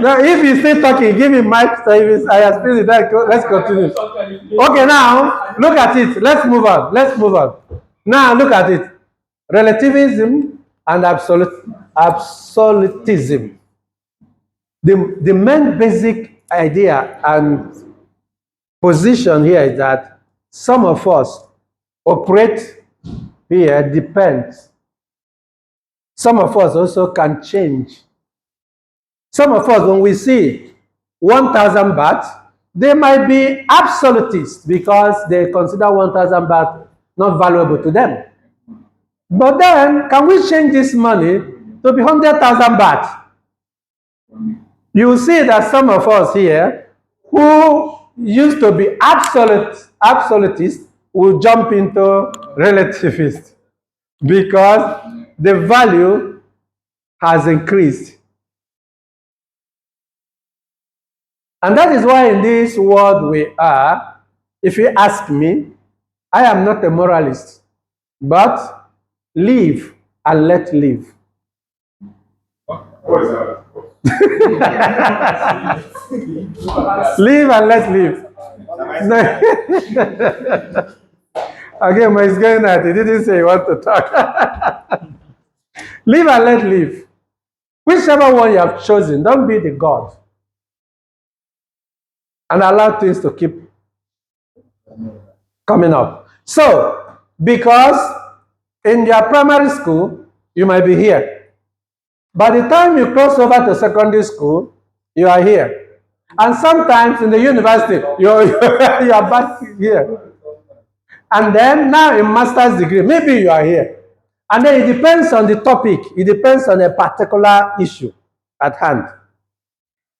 No, if he's still talking, give me mic. So if I have finished, let's continue. Okay, now look at it. Let's move on. Now look at it. Relativism and absolutism. The main basic idea and position here is that some of us operate here depends. Some of us also can change. Some of us, when we see 1,000 baht, they might be absolutists because they consider 1,000 baht not valuable to them. But then, can we change this money to be 100,000 baht? You will see that some of us here who used to be absolutists will jump into relativists because the value has increased. And that is why in this world we are, if you ask me, I am not a moralist, but live and let live. Live and let live. Again, but he's going at it. He didn't say he wants to talk. Live and let live. Whichever one you have chosen, don't be the God. And allow things to keep coming up. So, because in your primary school, you might be here. By the time you cross over to secondary school, you are here. And sometimes in the university, you are back here. And then now in master's degree, maybe you are here. And then it depends on the topic. It depends on a particular issue at hand.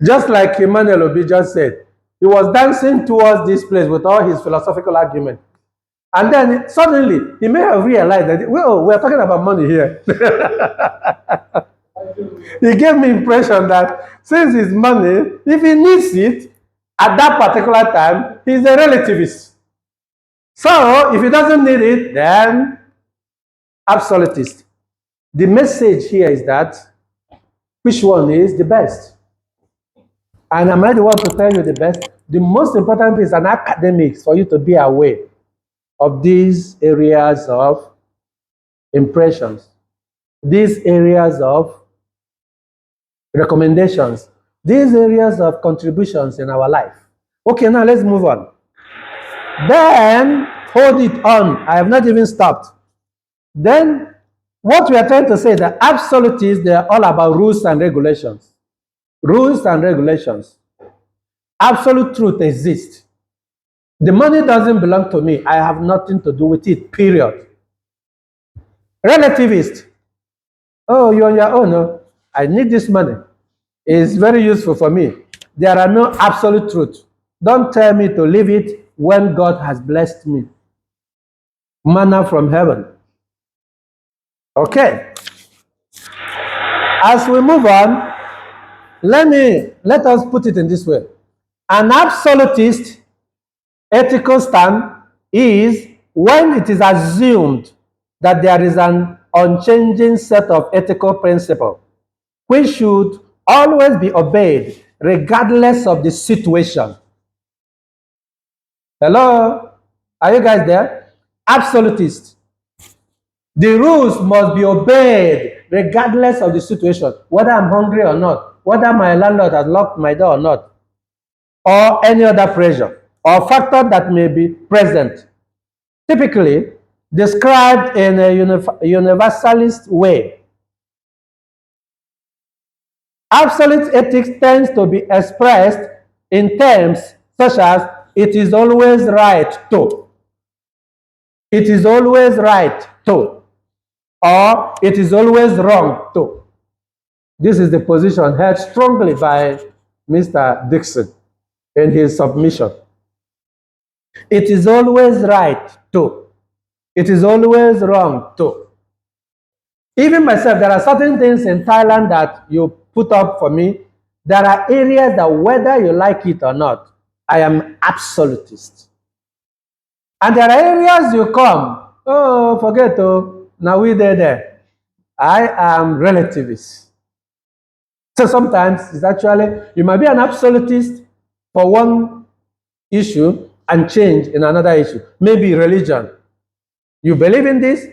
Just like Emmanuel Obi just said, he was dancing towards this place with all his philosophical argument. And then suddenly, he may have realized that, well, we're talking about money here. He gave me impression that since it's money, if he needs it at that particular time, he's a relativist. So, if he doesn't need it, then absolutist. The message here is that which one is the best? And am I the one to tell you the best? The most important is an academic for you to be aware of these areas of impressions, these areas of recommendations, these areas of contributions in our life. Okay, now let's move on. Then, hold it on. I have not even stopped. Then, what we are trying to say, the absolutists, they are all about rules and regulations. Rules and regulations. Absolute truth exists. The money doesn't belong to me. I have nothing to do with it, period. Relativist. Oh, you're on your own. No? I need this money. It's very useful for me. There are no absolute truth. Don't tell me to leave it when God has blessed me. Manna from heaven. Okay. As we move on, let us put it in this way. An absolutist ethical stand is when it is assumed that there is an unchanging set of ethical principles which should always be obeyed regardless of the situation. Hello? Are you guys there? Absolutist. The rules must be obeyed regardless of the situation, whether I'm hungry or not, whether my landlord has locked my door or not, or any other pressure or factor that may be present. Typically described in a universalist way. Absolute ethics tends to be expressed in terms such as it is always right to, it is always right to, or it is always wrong to. This is the position held strongly by Mr. Dixon in his submission. It is always right to. It is always wrong to. Even myself, there are certain things in Thailand that you put up for me. There are areas that whether you like it or not, I am absolutist. And there are areas you come, oh, forget, oh, now we there. I am relativist. So sometimes it's actually, you might be an absolutist for one issue and change in another issue. Maybe religion. You believe in this,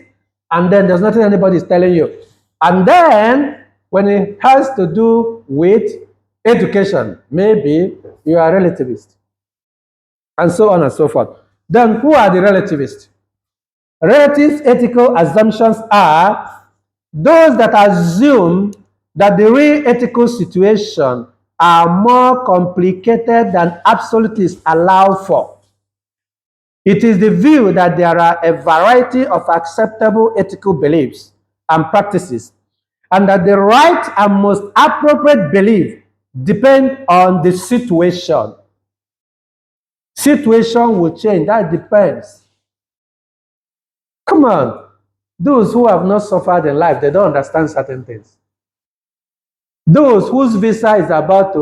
and then there's nothing anybody is telling you. And then, when it has to do with education, maybe you are a relativist. And so on and so forth. Then who are the relativists? Relative ethical assumptions are those that assume that the real ethical situation are more complicated than absolutists allow for. It is the view that there are a variety of acceptable ethical beliefs and practices, and that the right and most appropriate belief depend on the situation. Situation will change, that depends. Come on. Those who have not suffered in life, they don't understand certain things. Those whose visa is about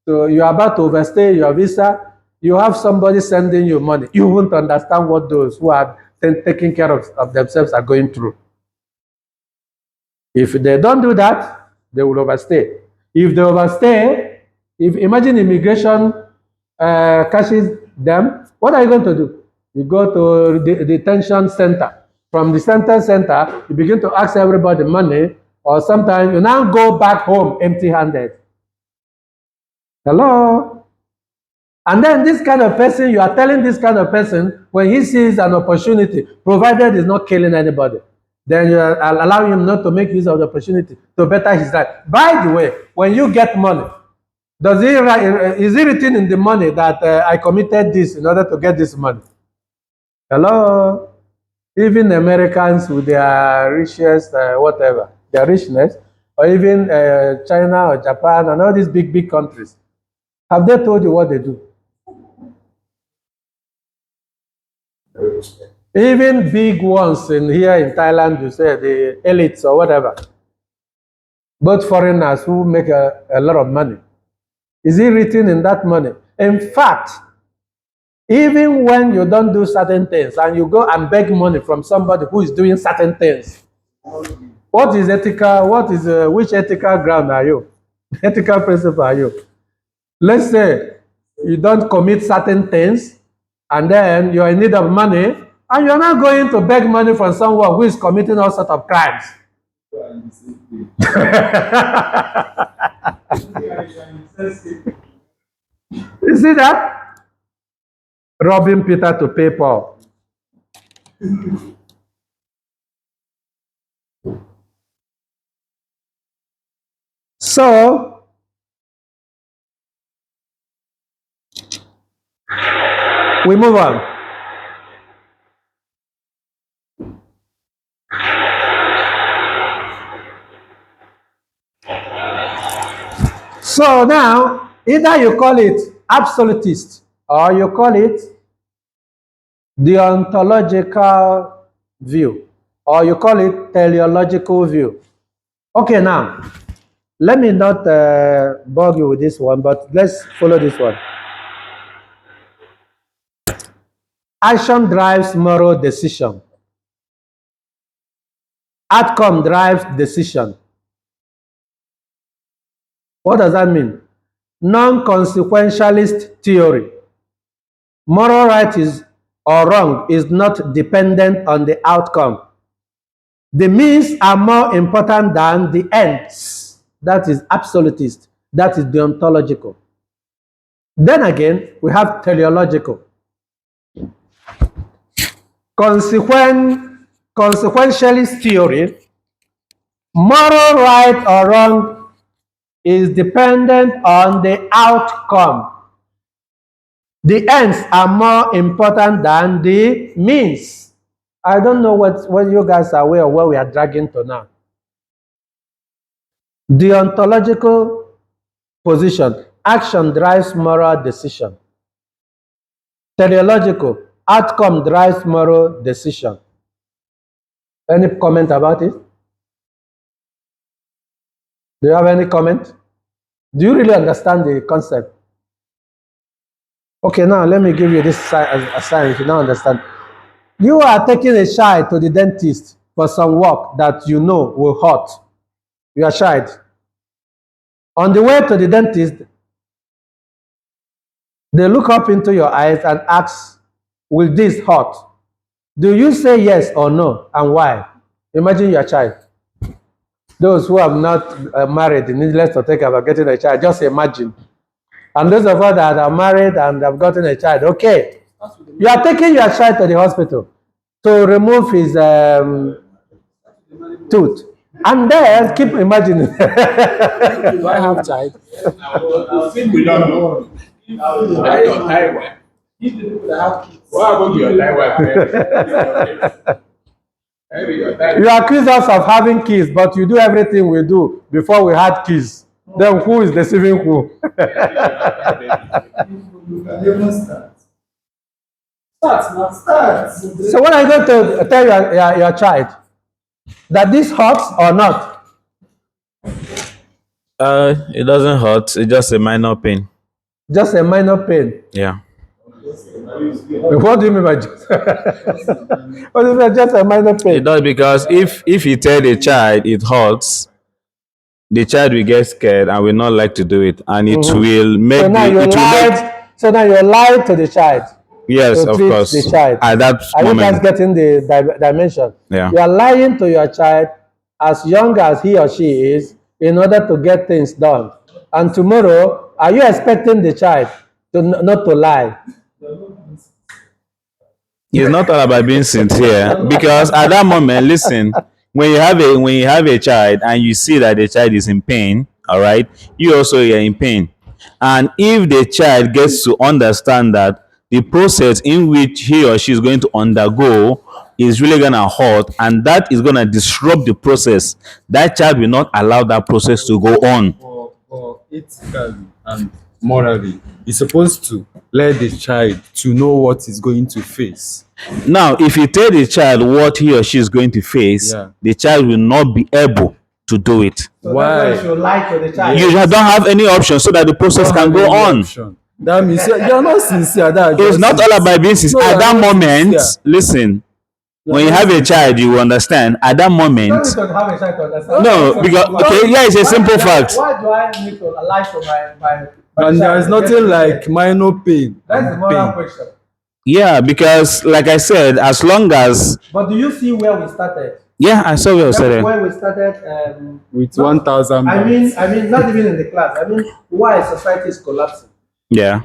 you're about to overstay your visa, you have somebody sending you money. You won't understand what those who are taking care of themselves are going through. If they don't do that, they will overstay. If they overstay, if imagine immigration catches them, what are you going to do? You go to the detention center. From the center, you begin to ask everybody money, or sometimes you now go back home empty-handed. Hello? And then this kind of person, you are telling this kind of person, when he sees an opportunity, provided he's not killing anybody, then you allow him not to make use of the opportunity to better his life. By the way, when you get money, is it written in the money that I committed this in order to get this money? Hello? Even Americans with their richest, whatever, their richness, or even China or Japan and all these big countries, have they told you what they do? Even big ones here in Thailand, you say the elites or whatever, both foreigners who make a lot of money. Is it written in that money? In fact, even when you don't do certain things and you go and beg money from somebody who is doing certain things, what is ethical? Which ethical ground are you? Ethical principle are you? Let's say you don't commit certain things and then you're in need of money and you're not going to beg money from someone who is committing all sorts of crimes. You see that? Robbing Peter to pay Paul. So, we move on. So now, either you call it absolutist or you call it deontological view or you call it teleological view. Okay, now, let me not bug you with this one, but let's follow this one. Action drives moral decision. Outcome drives decision. What does that mean? Non-consequentialist theory. Moral right is or wrong is not dependent on the outcome. The means are more important than the ends. That is absolutist. That is deontological. Then again, we have teleological. Consequentialist theory. Moral right or wrong is dependent on the outcome. The ends are more important than the means. I don't know what you guys are aware of what we are dragging to now. Deontological position. Action drives moral decision. Teleological. Outcome drives moral decision. Any comment about it? Do you have any comment? Do you really understand the concept? Okay, now let me give you this a sign if you don't understand. You are taking a child to the dentist for some work that you know will hurt your child. On the way to the dentist, they look up into your eyes and ask, will this hurt? Do you say yes or no, and why? Imagine your child. Those who have not married, needless to think about getting a child, just imagine. And those of us that are married and have gotten a child, okay, you are taking your child to the hospital to remove his tooth. And then keep imagining. Do I have child? We don't know. What happened to your You accuse us of having kids, but you do everything we do before we had kids. Then who is deceiving who? So what are you going to tell your child? That this hurts or not? It doesn't hurt. It's just a minor pain. Just a minor pain. Yeah. What do you mean by just? What do you mean by just a minor pain? It does, because if you tell the child it hurts, the child will get scared and will not like to do it, and it will make. So now you lied. So now you lied to the child. Yes, of course. The child. At that Are moment. you guys getting the dimension? Yeah. You are lying to your child as young as he or she is in order to get things done. And tomorrow, are you expecting the child to not to lie? It's not all about being sincere, because at that moment, listen, when you have a child and you see that the child is in pain, all right, you also are in pain. And if the child gets to understand that the process in which he or she is going to undergo is really gonna hurt, and that is gonna disrupt the process, that child will not allow that process to go on. But ethically and morally, you're supposed to let the child to know what he's going to face. Now, if you tell the child what he or she is going to face, the child will not be able to do it. So why? You should lie to the child. You don't have any option so that the process can go on. That means you're not sincere. It's not all about being sincere. At that moment, listen, when you have a child, you will understand. At that moment, You don't need to have a child to understand. no, because okay, yeah, it's a simple fact. Why do I need to lie to my And there's nothing like minor pain. That's the moral question. Yeah, because like I said, as long as But do you see where we started? Yeah, I saw what you That's said. why we started. With not- 1,000. I mean, not even in the class. I mean, why society is collapsing. Yeah.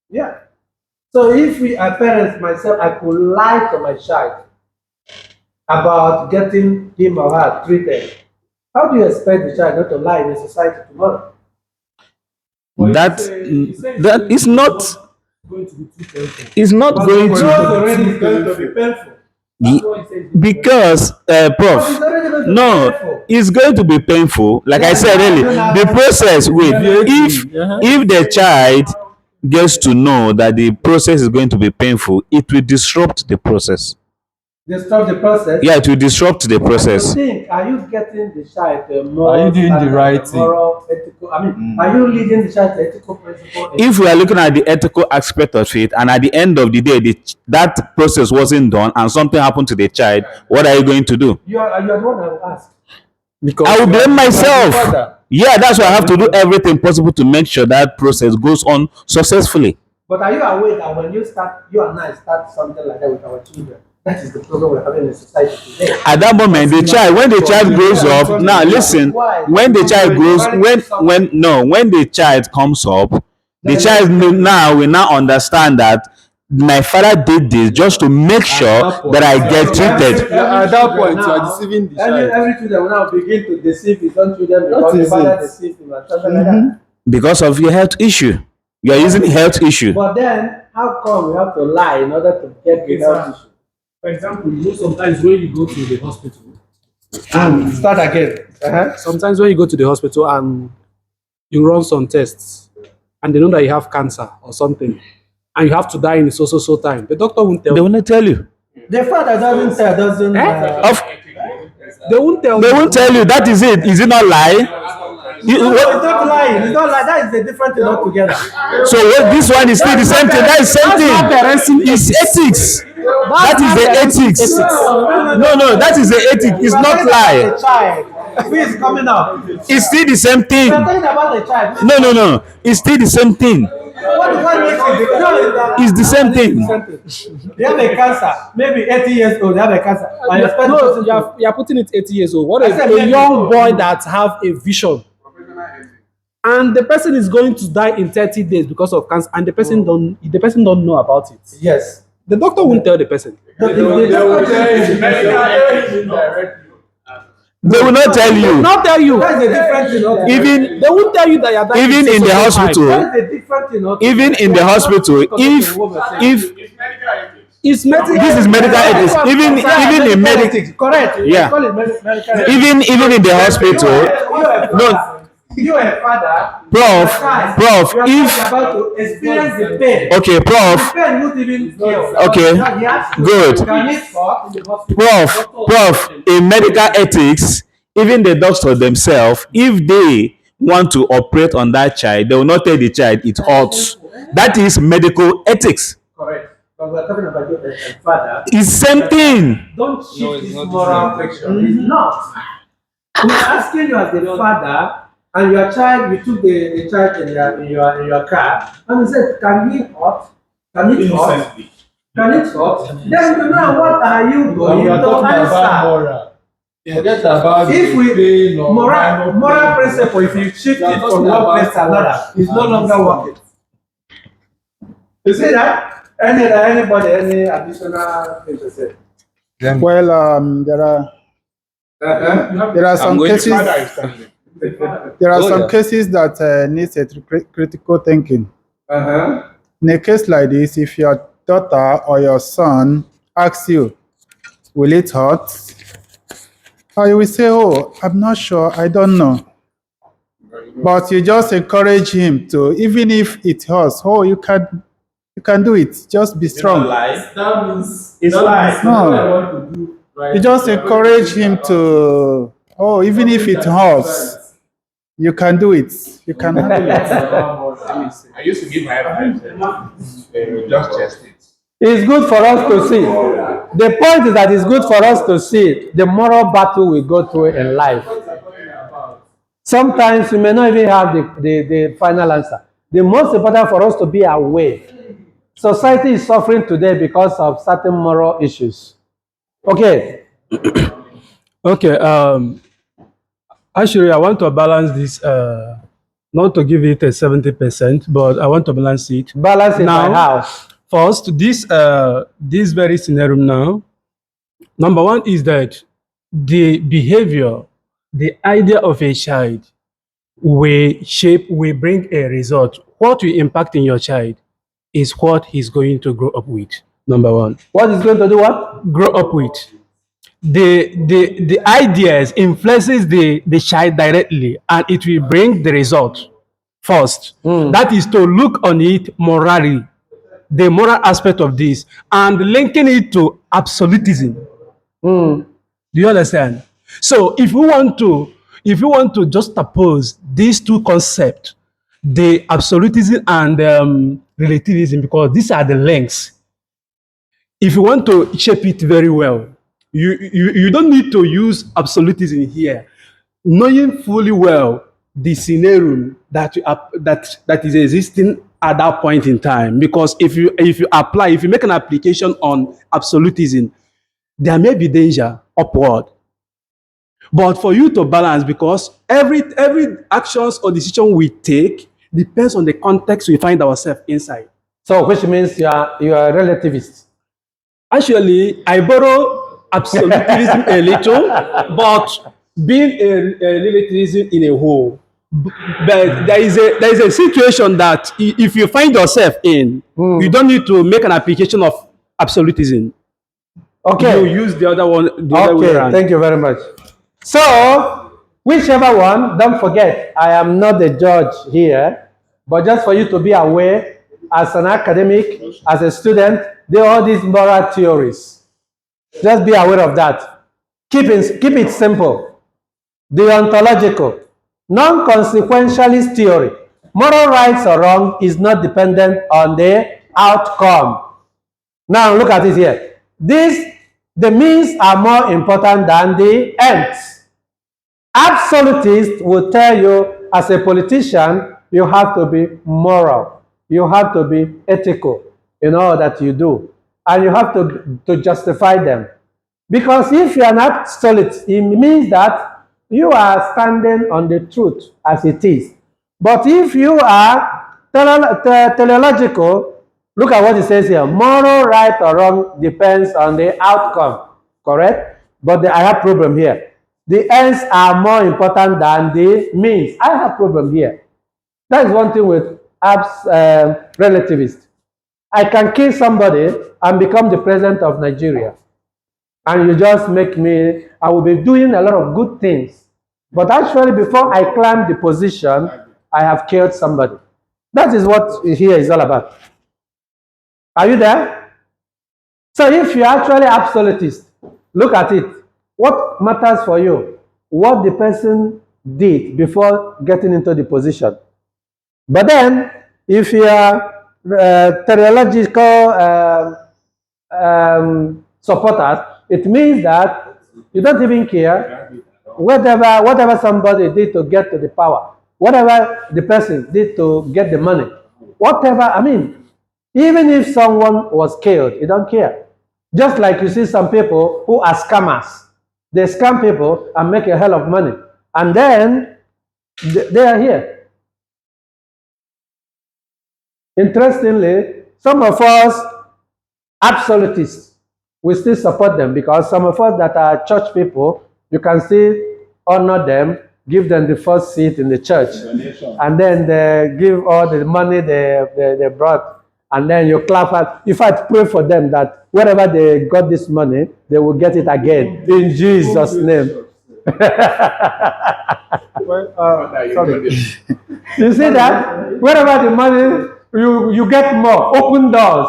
Yeah. So if we are parents, myself, I could lie to my child about getting him or her treated. How do you expect the child not to lie in a society tomorrow? That is not. It's not But going the to. growth already is going to be painful. Because Prof, But it's already going to be no, painful. it's going to be painful. Like I said earlier, the process. Wait, if the child gets to know that the process is going to be painful, it will disrupt the process. Disrupt the process. Yeah, it will disrupt the So process. think, are you getting the child to moral? Are you doing the standard, right thing? moral, ethical? I mean, are you leading the child to ethical principle? If we are looking at the ethical aspect of it, and at the end of the day, that process wasn't done, and something happened to the child, what are you going to do? You are the one I will ask. Because I will you are- blame you are the myself. father. Yeah, that's why I have to do everything possible to make sure that process goes on successfully. But are you aware that when you and I start something like that with our children, that is the problem we're having in society today? At that moment, when the child grows up, now listen, when the child grows, when the child comes up, the child now will now understand that my father did this just to make sure that I get treated. At that point, you are deceiving the child. Every children will now begin to deceive his own children because the is father it. deceived him and something like that. Because of your health issue. You are using health issue. But then, how come we have to lie in order to get the health issue? For example, you know, sometimes when you go to the hospital, Start again. sometimes when you go to the hospital and you run some tests, and they know that you have cancer or something, and you have to die in so time, the doctor won't tell They you. will not tell you. The father doesn't. They won't tell They you. won't tell you. That is it. Is it not lie? It's not lying. It's not like that. Is a different thing altogether. So this one is still the same thing. That is same thing. It's ethics. That is the ethics. No, that is the ethics. It's not lie. The child who is coming up. It's still the same thing. We're talking about the child. No. It's still the same thing. What makes it different? It's the same thing. They have a cancer. Maybe 80 years old. They have a cancer. And you expect the No, person to- you're putting it 80 years old. What I is said a maybe. young boy that have a vision? And the person is going to die in 30 days because of cancer, and the person don't know about it. Yes. The doctor won't tell the person. They will not tell you. Not tell you. That's a different thing altogether. Even They won't tell you that you're dying. even in the so-so time. hospital, That's a different thing altogether. even in the hospital, if It's medical. this is medical ethics, even in medical, Correct. Yeah. Call it medical ethics. even in the hospital, no. You are a father. Prof, you are if about to experience the pain. okay, The Prof, pain won't even kill. Okay. He has to- Good. Can it fall in the hospital? Prof, in medical ethics, even the doctors themselves, if they want to operate on that child, they will not tell the child it hurts. That is medical ethics. Correct. But we're talking about your father. It's same thing. Don't shift this moral picture. It's not. We're asking you as the father and your child, you took the child in your car and you said, can he hurt? Can it hurt? Can it hurt? Then you know what are you going We are to talking about answer? moral. Forget about If the we pain or moral principle, if you shift it from one place to another, it's no longer working. You see that? Any additional thing to say? Well, there are some cases. There are some cases that needs a critical thinking. In a case like this, if your daughter or your son asks you, "Will it hurt?" or you will say, "Oh, I'm not sure. I don't know." But you just encourage him to, even if it hurts. Oh, you can do it. Just be strong. That means It's lies. No. You just encourage him to, oh, even if it hurts, you can do it. You can handle it. I used to give my friends just test it. It's good for us to see. The point is that it's good for us to see the moral battle we go through in life. Sometimes we may not even have the final answer. The most important for us to be aware. Society is suffering today because of certain moral issues. Okay. Okay. Actually, I want to balance this. Not to give it a 70%, but I want to balance it. Balance it by how? First, this very scenario now. Number one is that the behavior, the idea of a child will bring a result. What will impact in your child is what he's going to grow up with. Number one. What is going to do what? Grow up with. The ideas influences the child directly, and it will bring the result first. That is to look on it morally, the moral aspect of this, and linking it to absolutism. Do you understand? So if we want to just oppose these two concepts, the absolutism and relativism, because these are the links. If you want to shape it very well, you don't need to use absolutism here, knowing fully well the scenario that is existing at that point in time. Because if you make an application on absolutism, there may be danger upward. But for you to balance, because every actions or decision we take depends on the context we find ourselves inside. So, which means you are a relativist. Actually, I borrow absolutism a little, but being a relativism in a whole. But there is a situation that if you find yourself in, you don't need to make an application of absolutism. Okay. You use the other one. Other way around. Thank you very much. So, whichever one, don't forget, I am not the judge here, but just for you to be aware, as an academic, as a student, there are all these moral theories. Just be aware of that. Keep it simple. Deontological, non-consequentialist theory. Moral rights or wrong is not dependent on the outcome. Now look at it here. The means are more important than the ends. Absolutists will tell you, as a politician, you have to be moral. You have to be ethical in all that you do. And you have to justify them. Because if you are an absolute, it means that you are standing on the truth as it is. But if you are teleological, look at what it says here. Moral right or wrong depends on the outcome. Correct? But I have problem here. The ends are more important than the means. I have problem here. That is one thing with relativists. I can kill somebody and become the president of Nigeria. And you just make me, I will be doing a lot of good things. But actually, before I climb the position, I have killed somebody. That is what here is all about. Are you there? So if you're actually absolutist, look at it. What matters for you? What the person did before getting into the position. But then, if you are teleological supporters, it means that you don't even care whatever somebody did to get to the power, whatever the person did to get the money, whatever, I mean, even if someone was killed, you don't care. Just like you see some people who are scammers. They scam people and make a hell of money. And then they are here. Interestingly, some of us absolutists, we still support them, because some of us that are church people, you can still honor them, give them the first seat in the church, and then they give all the money they brought, and then you clap at. In fact, pray for them that wherever they got this money, they will get it again in Jesus' name. Sorry. You see that? Wherever the money, you get more. Open doors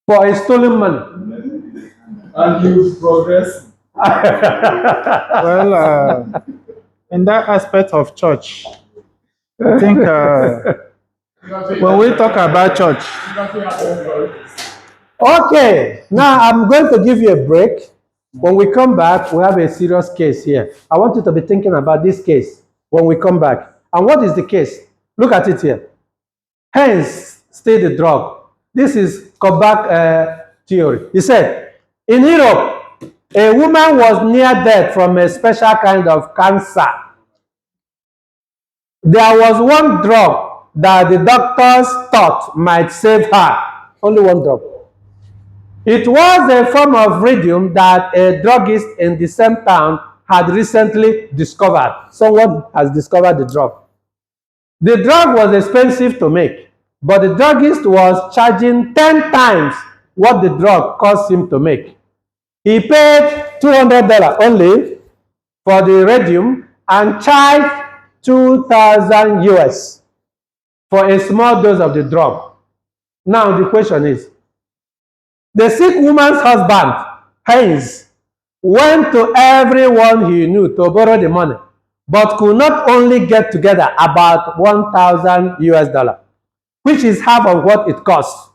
for a stolen money. And you progress. Well, in that aspect of church, I think when we talk about church. Okay, now I'm going to give you a break. When we come back, we have a serious case here. I want you to be thinking about this case when we come back. And what is the case? Look at it here. Heinz stay the drug. This is Kobach theory. He said, in Europe, A woman was near death from a special kind of cancer. There was one drug that the doctors thought might save her. Only one drug. It was a form of radium that a druggist in the same town had recently discovered. Someone has discovered the drug. The drug was expensive to make, but the druggist was charging 10 times what the drug cost him to make. He paid $200 only for the radium and charged 2,000 US for a small dose of the drug. Now the question is, the sick woman's husband, Heinz, went to everyone he knew to borrow the money, but could not only get together about 1,000 US dollar, which is half of what it costs.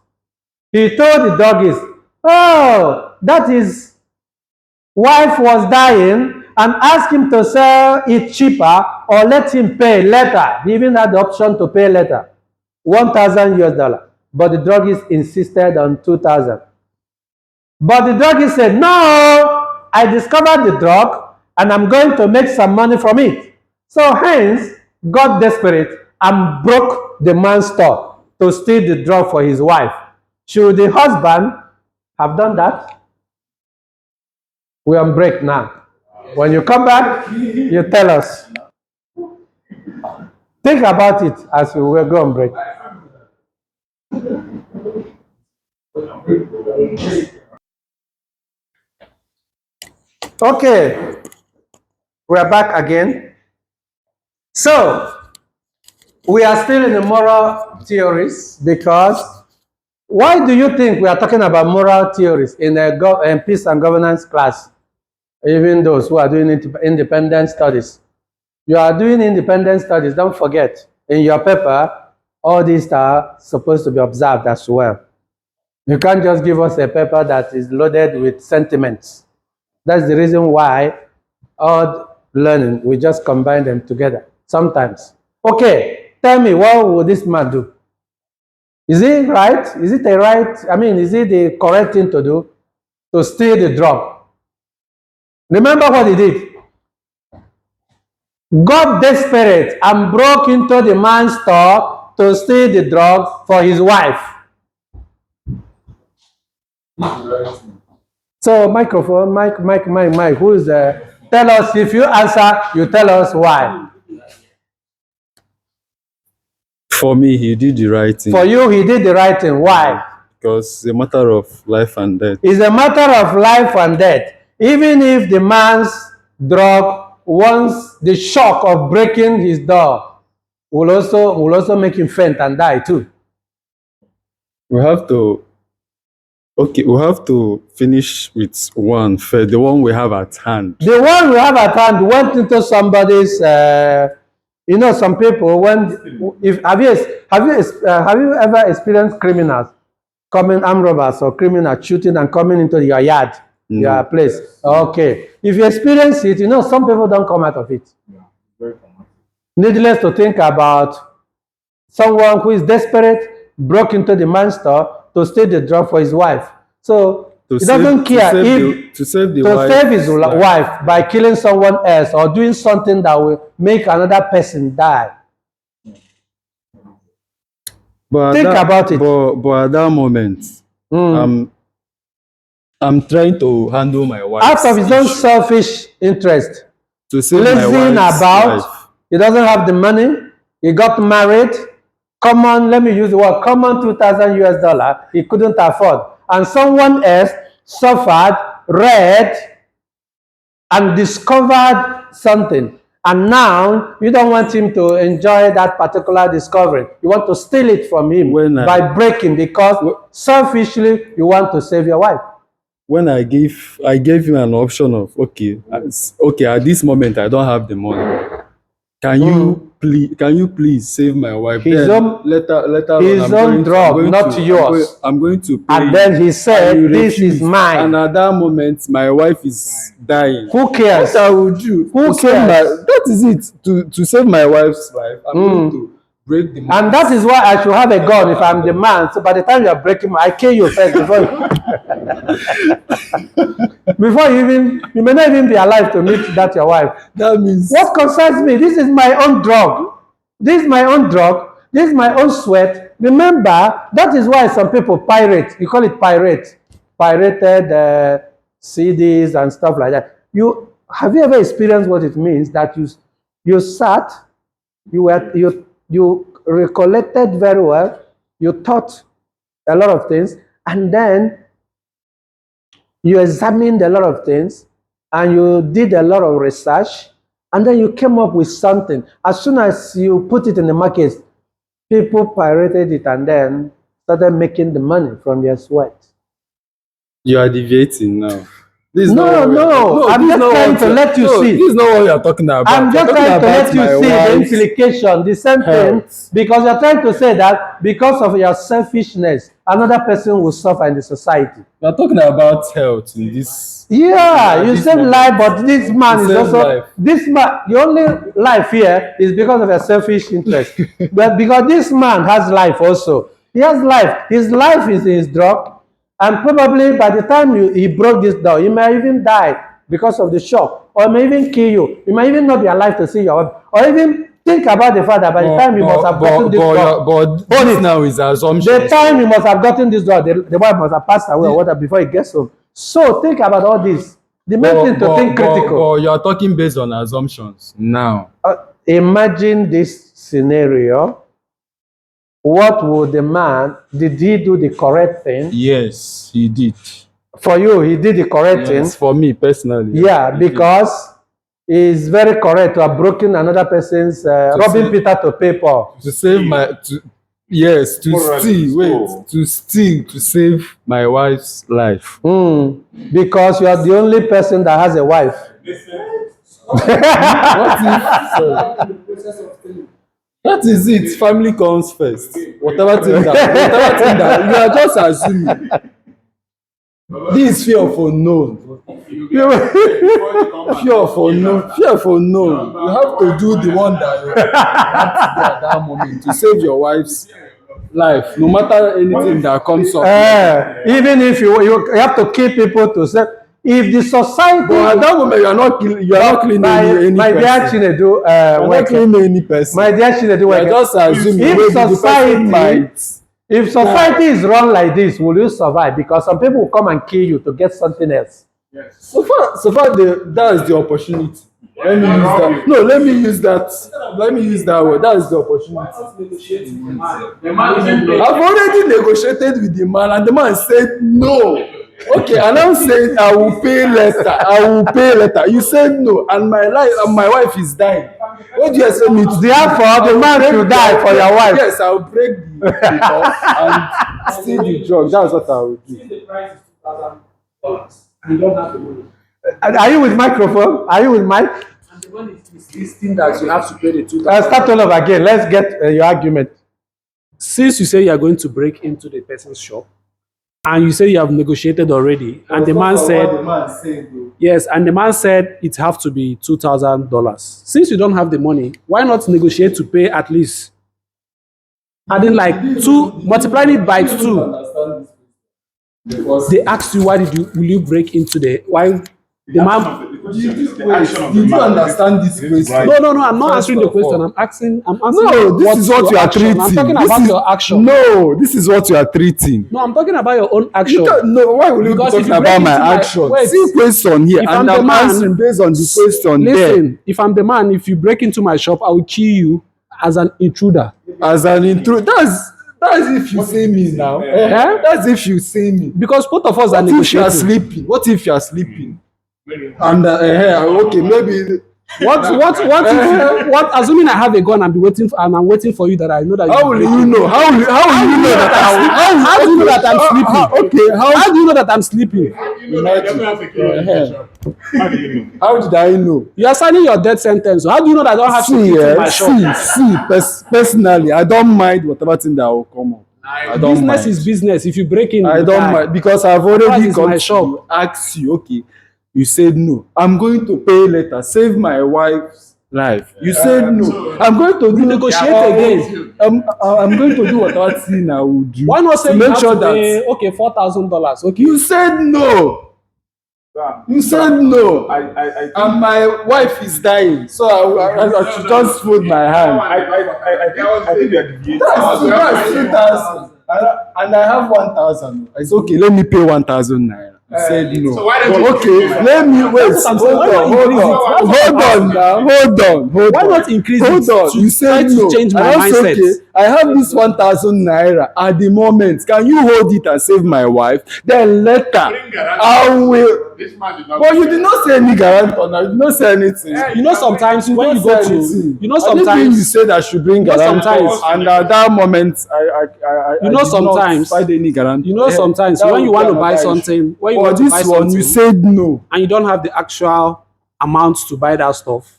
He told the druggist, oh, that his wife was dying, and asked him to sell it cheaper or let him pay later. He even had the option to pay later, 1,000 US dollar. But the druggist insisted on 2,000. But the druggist said, no, I discovered the drug and I'm going to make some money from it. So Heinz got desperate and broke the man's store to steal the drug for his wife. Should the husband have done that? We're on break now. When you come back, you tell us. Think about it as we will go on break. Okay, we're back again. So, we are still in the moral theories because why do you think we are talking about moral theories in a peace and governance class? Even those who are doing independent studies. You are doing independent studies, don't forget, in your paper, all these are supposed to be observed as well. You can't just give us a paper that is loaded with sentiments. That's the reason why all learning, we just combine them together sometimes. Okay, tell me, what will this man do? Is it right? Is it is it the correct thing to do? To steal the drug? Remember what he did? Got desperate and broke into the man's store to steal the drug for his wife. So microphone, mic, who is there? Tell us, if you answer, you tell us why. For me, he did the right thing. For you, he did the right thing. Why? Because it's a matter of life and death. It's a matter of life and death. Even if the man's drug, once the shock of breaking his door, will also make him faint and die too. We have to finish with one first, the one we have at hand. The one we have at hand went into somebody's. Some people have you ever experienced criminals coming, armed robbers or criminals shooting and coming into your yard, your place? Okay, if you experience it, some people don't come out of it. Needless to think about someone who is desperate, broke into the man's store to steal the drug for his wife. So he doesn't care to save his wife by killing someone else or doing something that will make another person die. Think about it. But at that moment, I'm trying to handle my wife. Out of his own selfish interest. To save my wife's life. He doesn't have the money. He got married. Let me use the word, common 2,000 US dollar. He couldn't afford. And someone else suffered, read, and discovered something. And now you don't want him to enjoy that particular discovery. You want to steal it from him by breaking, because selfishly you want to save your wife. When I gave him an option of okay, at this moment I don't have the money. Can you please save my wife? His own drug, not yours. I'm going to pay. And then he said, "This is mine." And at that moment, my wife is dying. Who cares? What I would do? Who cares? That is it. To save my wife's life, I'm going to break the And that is why I should have a gun if I'm the man. So by the time you are breaking, I kill you first before you may not even be alive to meet that your wife. That means What concerns me? This is my own drug. This is my own drug. This is my own sweat. Remember, that is why some people pirate. You call it pirate. Pirated CDs and stuff like that. Have you ever experienced what it means that you sat, you recollected very well, you thought a lot of things, and then you examined a lot of things, and you did a lot of research, and then you came up with something. As soon as you put it in the market, people pirated it and then started making the money from your sweat. you are deviating now. This is No, not what we are no, talking- I'm this just is not trying what to we- let you no, see. This is not what we are talking about. I'm We are just talking trying to about let you my see the wife's implication, the same thing, health. because you're trying to say that because of your selfishness, another person will suffer in the society. We are talking about health in this. Yeah, you this save moment. life, but this man You is save also life. this man. The only life here is because of your selfish interest, but because this man has life also. He has life. His life is in his drug, and probably by the time he broke this down, he may even die because of the shock, or may even kill you. You may even not be alive to see your wife, or even think about the fact that by the time you must have gotten this drug, But this now is assumption. the time you must have gotten this drug, the wife must have passed away or whatever before he gets home. So think about all this. The main thing to think critical. But you are talking based on assumptions now. Imagine this scenario. What would the man, did he do the correct thing? Yes, he did. For you, he did the correct thing? Yes, for me personally. Yeah, because it's very correct to have broken another person's, robbing Peter to pay Paul. To save my, to steal to save my wife's life. Because you are the only person that has a wife. That is it. Family comes first. Whatever thing that you are just assuming. This is fear of unknown. Fear of unknown. Fear of unknown. You have to do the one that you have to do at that moment to save your wife's life, no matter anything that comes up. Even if you have to kill people to save. If the society, but at that moment you are not killing any my dear person. Chinedu, You are not killing any person. my dear Chinedu, You are just assuming if society is run like this, will you survive? Because some people will come and kill you to get something else. Yes. So far, that is the opportunity. Let me use that. No, let me use that. Let me use that word. That is the opportunity. I've already negotiated with the man, and the man said no. Okay, and I'm saying I will pay later. I will pay later. You said no, and my wife is dying. What do you expect me to do? Therefore, the man should die for your wife. Yes, I'll break the law and steal the drug. That's what I will do. You don't have the money. Are you with microphone? Are you with mic? And the one is this thing that you have to pay the 2,000. Start all over again. Let's get your argument. Since you say you are going to break into the person's shop, and you say you have negotiated already, and the man said, yes, and the man said it have to be $2,000. Since you don't have the money, why not negotiate to pay at least? Adding like multiplying it by 2. They asked you, will you break into why the man? Did you understand this question? No, I'm not answering the question. I'm asking. No, this is what you are treating. I'm talking about your action. No, this is what you are treating. No, I'm talking about your own action. No, why will you be talking about my action? See question here, and I'm answering based on the question there. Listen, if I'm the man, if you break into my shop, I will kill you as an intruder. As an intruder, that's if you say me now. That's if you say me. Because both of us are negotiating. What if you are sleeping? And okay, maybe. What? Assuming I have a gun and I'm waiting for you that I know that. How will you know? How do you know that I'm sleeping? Okay. How do you know that I'm sleeping? How did I know? You are signing your death sentence. How do you know that I don't have to keep in my shop? Personally, I don't mind whatever thing that will come up. Business is business. If you break in, I don't mind because I've already come to ask you. Okay, you said no. I'm going to pay later. Save my wife's life. You said no. I'm going to do Negotiate again. I'm going to do whatever thing I will do. Why not say to you make have sure to that pay, okay, $4,000? Okay. you said no. You said no. And my wife is dying, so I should just fold my hand. I think you're deviating. That's 2,000. And I have 1,000. It's okay. Let me pay 1,000 naira. He said no. So why don't you Okay, let me wait. Hold Why on. not increase it? Hold on. To You try said to no. change my And that's mindset. okay. I have this 1,000 naira at the moment. Can you hold it and save my wife? Then later, I will. This man did not. But you did not say any guarantor now. You did not say anything. You know, sometimes when you go to, you know, I didn't sometimes you said I should bring you know, guarantor, sometimes- and at that moment, I You know, did not sometimes- find any guarantor. you know, sometimes That when you would want be to buy another issue. something, when you But want to buy this one, you something, said no. and you don't have the actual amount to buy that stuff,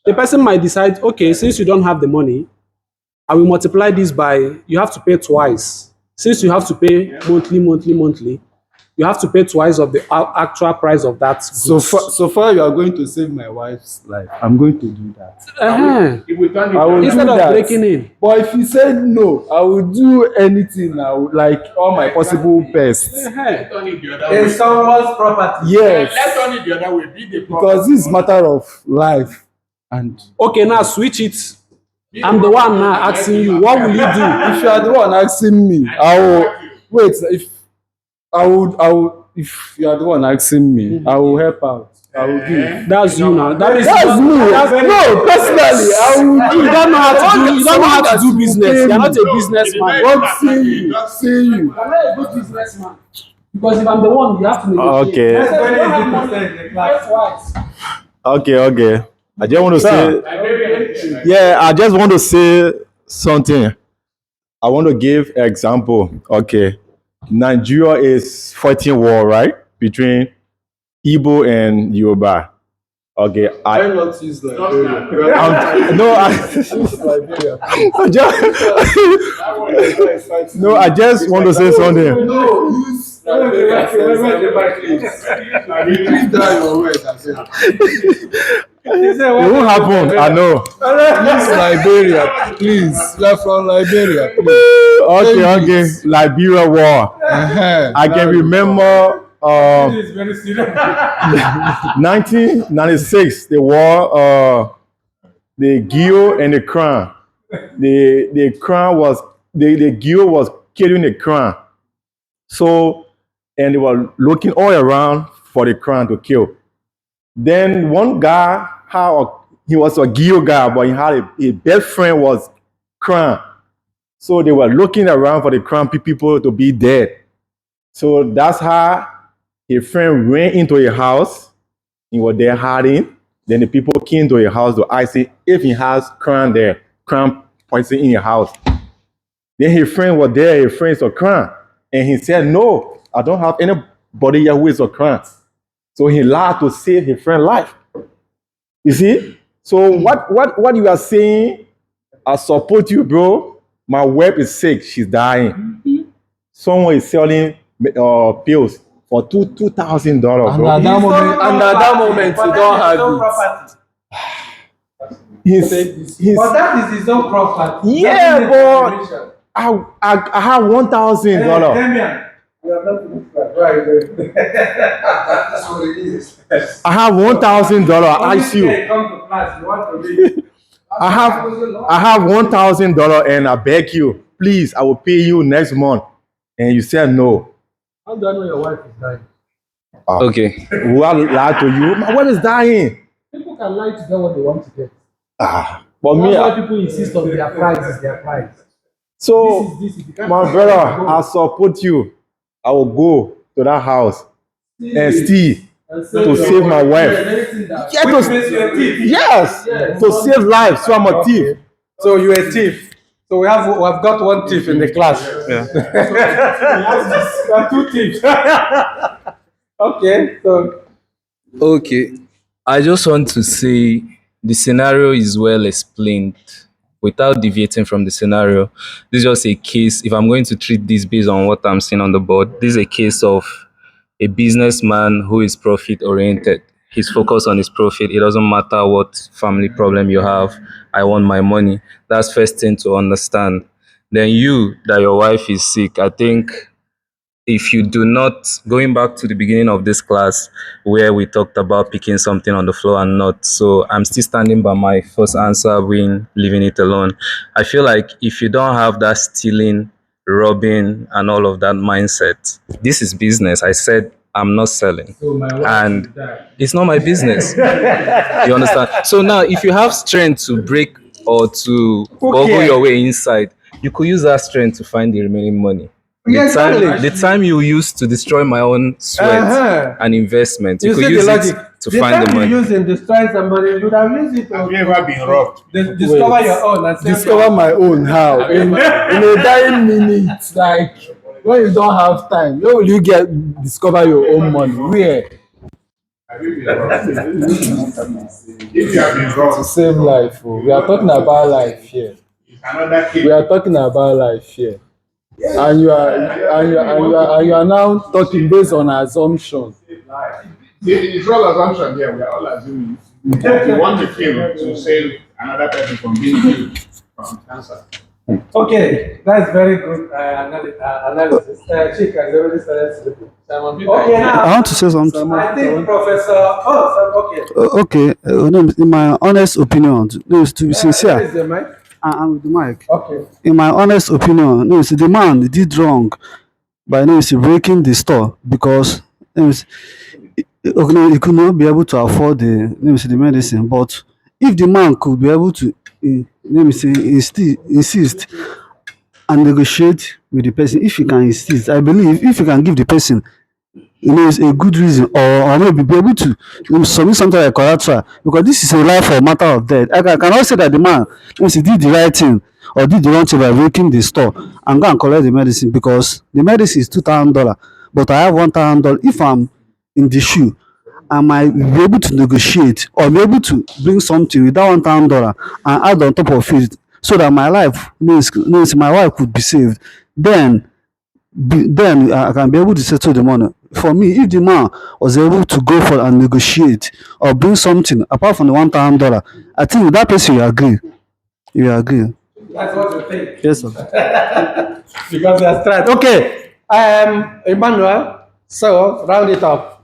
the person might decide, okay, since you don't have the money, I will multiply this by, you have to pay twice. Since you have to pay monthly, you have to pay twice of the actual price of that. So far, you are going to save my wife's life. I'm going to do that. If we turn it I will down, Instead do of that. breaking in. But if you said no, I will do anything. I would like all my possible best. let's turn it the other way. someone's property. Yes, Let's turn it the other way. Be the because this is matter of life. And Okay, now switch it. I'm the one now asking you, what will you do? if you are the one asking me, I will wait. If you are the one asking me, I will help out. I will do. That's you now. That is That's me. No, personally, I will do. You don't know how to do. You don't know how to do business. You're not a No, businessman. What see you? See you. I'm not a good businessman. Because if I'm the one, you have to negotiate. Okay. Let's say you don't have money, that's twice. Okay. I just want to say, yeah, I just want to say something. I want to give example. Okay, Nigeria is fighting war, right, between Igbo and Yoruba. Okay, I not use Liberia. Liberia. I just want to say something. No, use Liberia. Leave that your word. It won't happen. I know. Use Liberia, please. We are from Liberia. Please. Okay. Liberia war. I can remember 1996, the war, the Gio and the Crown. The Crown was, the Gio was killing the Crown. So, and they were looking all around for the Crown to kill. Then one guy, he was a Gio guy, but he had a best friend was Crown. So they were looking around for the Crown people to be dead. So that's how his friend ran into a house. He was there hiding. Then the people came to a house to ask him if he has Crown there, Crown poison in your house. Then his friend was there, his friend is a Crown. And he said, no, I don't have anybody here who is a Crown. So he lied to save his friend's life. You see? So what you are saying, I support you, bro. My wife is sick, she's dying. Someone is selling pills for $2,000, bro. And at that moment, you don't have it. But that is his own property. Yeah, but I have $1,000. Damian, we are not right. That's what it is. I have $1,000. I ask you. Come to class, you want to read. I have $1,000 and I beg you, please, I will pay you next month. And you said no. How do I know your wife is dying? Okay. Who I lied to you? My wife is dying. People can lie to get what they want to get. But me, That's why people insist on their price is their price. so This is if you can't my afford brother, it, I support you. I will go to that house and steal to save my wife. Yeah, yes, to save life. So I'm a thief. So you're a thief. So we have got one thief in the class. Yeah. There are two thieves. Okay, so Okay. I just want to say the scenario is well explained without deviating from the scenario. This is just a case. If I'm going to treat this based on what I'm seeing on the board, this is a case of a businessman who is profit oriented. He's focused on his profit. It doesn't matter what family problem you have. I want my money. That's first thing to understand. Then you, that your wife is sick, I think if you do not, going back to the beginning of this class where we talked about picking something on the floor and not, so I'm still standing by my first answer being leaving it alone. I feel like if you don't have that stealing, robbing and all of that mindset, this is business. I said I'm not selling, and it's not my business. You understand? So now if you have strength to break or to bubble your way inside, you could use that strength to find the remaining money. The time you use to destroy my own sweat and investment, you could use it to find the money. You use in destroying somebody, you would have used it. Have you ever been robbed? Discover your own and say, Discover my own how? In a dying minute, like when you don't have time, where will you discover your own money? Where? If you have been robbed, To save life. Oh. We are talking about life here. another case. We are talking about life here. And you are now talking based on assumption. It's all assumption here. We are all assuming. You want the film to save another person from being killed from cancer. okay, that's very good analysis. Chick has already started sleeping. Okay, now I want to say something. I think Professor. Okay, in my honest opinion, no, to be sincere, Where is the mic? I'm with the mic. Okay. In my honest opinion, no, the man did wrong by breaking the store because he could not be able to afford the medicine. But if the man could be able to insist and negotiate with the person, if he can insist, I believe if he can give the person it's a good reason, or maybe be able to submit something like collateral, because this is a life or matter of death. I cannot say that the man he did the right thing or did the wrong thing by breaking the store and go and collect the medicine, because the medicine is $2,000, but I have $1,000. If I'm in the shoe, I might be able to negotiate or be able to bring something with that $1,000 and add on top of it, so that my life my wife could be saved. Then I can be able to settle the money. For me, if the man was able to go for and negotiate or bring something apart from the $1,000, I think that person will agree. You will agree. That's what you think. Yes, sir. Because they are straight. Okay. Emmanuel, so round it up.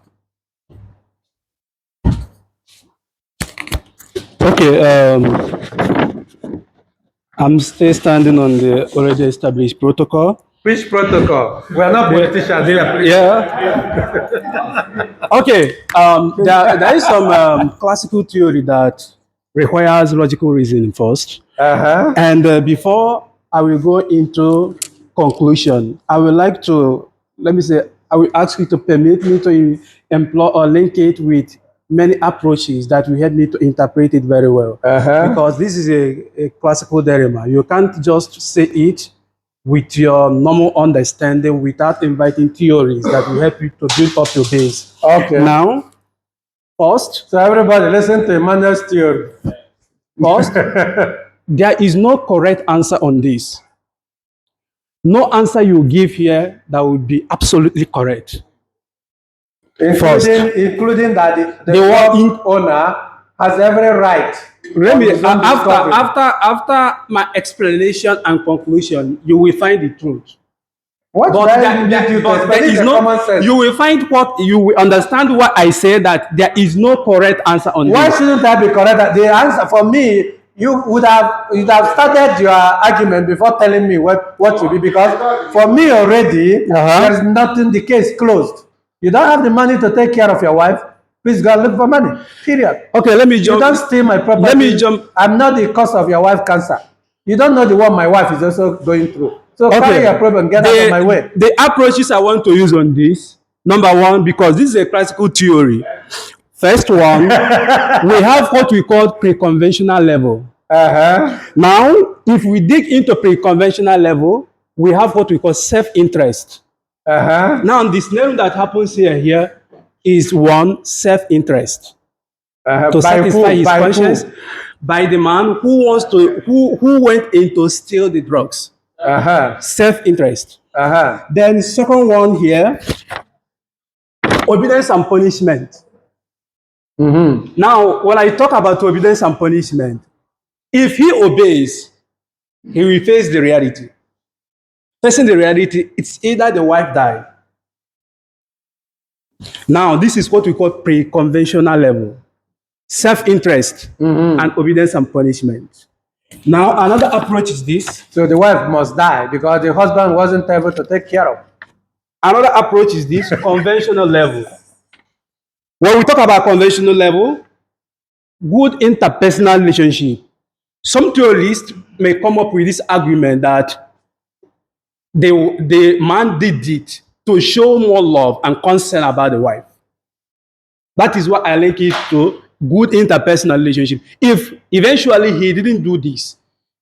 Okay, I'm still standing on the already established protocol. Which protocol? We are not politicians here. Yeah. Okay. There is some classical theory that requires logical reasoning first. And before I will go into conclusion, I would like to, I will ask you to permit me to employ or link it with many approaches that will help me to interpret it very well. Because this is a classical dilemma. You can't just say it with your normal understanding without inviting theories that will help you to build up your base. Okay. Now, first. So everybody listen to Emmanuel's theory. First, there is no correct answer on this. No answer you give here that will be absolutely correct. Including that the shop owner has every right. After my explanation and conclusion, you will find the truth. What you will find what you will understand what I say, that there is no correct answer on Why this. shouldn't that be correct? The answer for me, you would have started your argument before telling me what should be, because for me already there's nothing. The case closed. You don't have the money to take care of your wife. Please go and look for money. Period. Okay, let me jump. You don't steal my property. Let me jump. I'm not the cause of your wife's cancer. You don't know the one my wife is also going through. So carry your problem, get out of my way. The approaches I want to use on this, number one, because this is a classical theory. First one, we have what we call pre-conventional level. Now, if we dig into pre-conventional level, we have what we call self-interest. Now, the scenario that happens here is one, self-interest. To satisfy his conscience, by the man who went in to steal the drugs. Self-interest. Then second one here, obedience and punishment. Now, when I talk about obedience and punishment, if he obeys, he will face the reality. Facing the reality, it's either the wife died. Now, this is what we call pre-conventional level. Self-interest and obedience and punishment. Now, another approach is this. So the wife must die because the husband wasn't able to take care of. Another approach is this, conventional level. When we talk about conventional level, good interpersonal relationship. Some theorists may come up with this argument that the man did it to show more love and concern about the wife. That is what I link it to good interpersonal relationship. If eventually he didn't do this,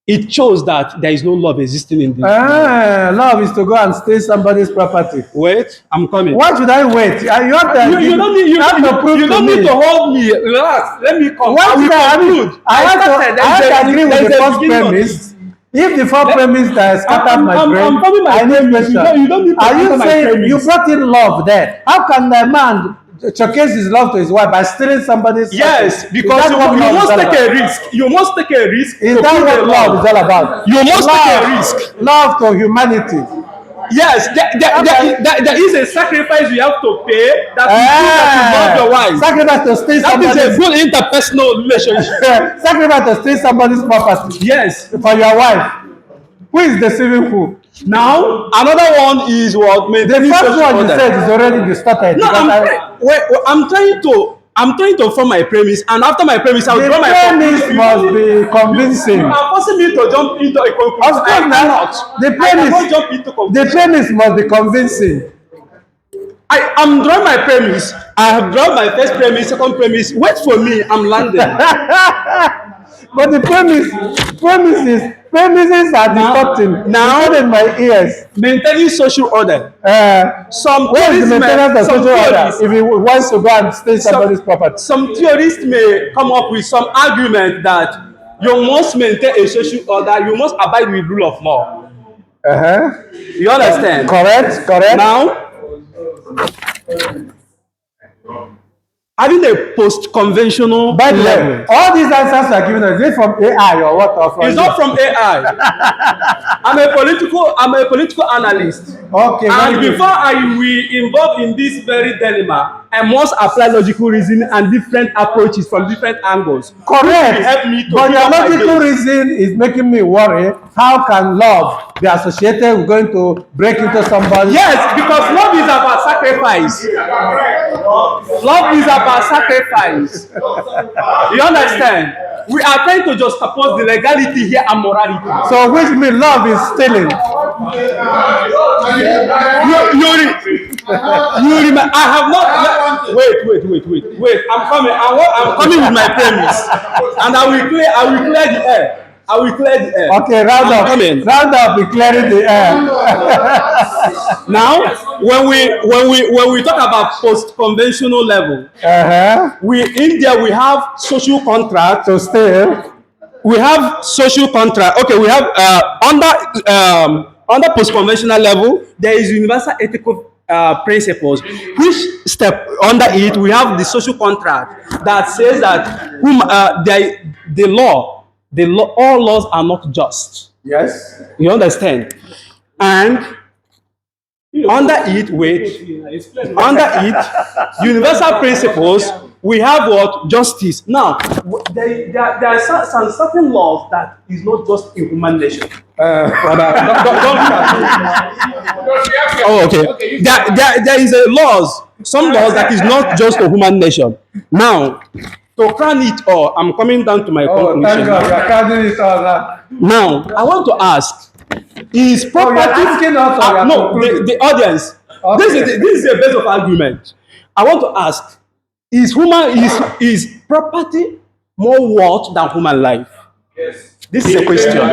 it shows that there is no love existing in this. Love is to go and steal somebody's property. Wait, I'm coming. Why should I wait? You don't need to hold me. Relax. Let me come. I have to agree with the first premise. If the first premise that scattered my brain, I need question. Are you saying you brought in love there? How can the man showcase his love to his wife by stealing somebody's Yes, because you must take a risk. You must take a risk. Is that what love is all about? You must take a risk. Love to humanity. Yes, there is a sacrifice you have to pay that you love your wife. Sacrifice to steal somebody's. That is a good interpersonal relationship. Sacrifice to steal somebody's property. Yes. For your wife. Who is deceiving who? Now, another one is what? The first one you said is already distorted. No, I'm trying to form my premise, and after my premise, I'll draw my conclusion. The premise must be convincing. You are forcing me to jump into a conclusion. Of course not. The premise must be convincing. I am drawing my premise. I have drawn my first premise, second premise. Wait for me. I'm landing. But the premises are distorting. Now in my ears. Maintaining social order. Where is the maintenance of social order if he wants to go and steal somebody's property? Some theorists may come up with some argument that you must maintain a social order, you must abide with rule of law. You understand? Correct. Now, having a post-conventional level. All these answers are given us. Is it from AI or what? It's not from AI. I'm a political analyst. Okay. And before I will involve in this very dilemma, I must apply logical reasoning and different approaches from different angles. Correct. Help me to but your logical reason is making me worry. How can love be associated with going to break into somebody? Yes, because love is about sacrifice. Love is about sacrifice. You understand? We are trying to just support the legality here and morality. So which means love is stealing. You remember? I have not. Wait. I'm coming with my premise, and I will clear the air. Okay, round up. Be clearing the air. Now, when we talk about post-conventional level, in there we have social contract. So still, we have social contract. Okay, we have under post-conventional level, there is universal ethical principles. Which step under it, we have the social contract that says that all laws are not just. Yes. You understand? And under it, universal principles, we have what? Justice. Now, there are some certain laws that is not just in human nature. Okay. There is some laws that is not just a human nation. Now, to crown it all, I'm coming down to my conclusion. Thank God, you are crowning it all now. Now, I want to ask, is property... the audience. Okay. This is a base of argument. I want to ask, is property more worth than human life? Yes. This is a question. No.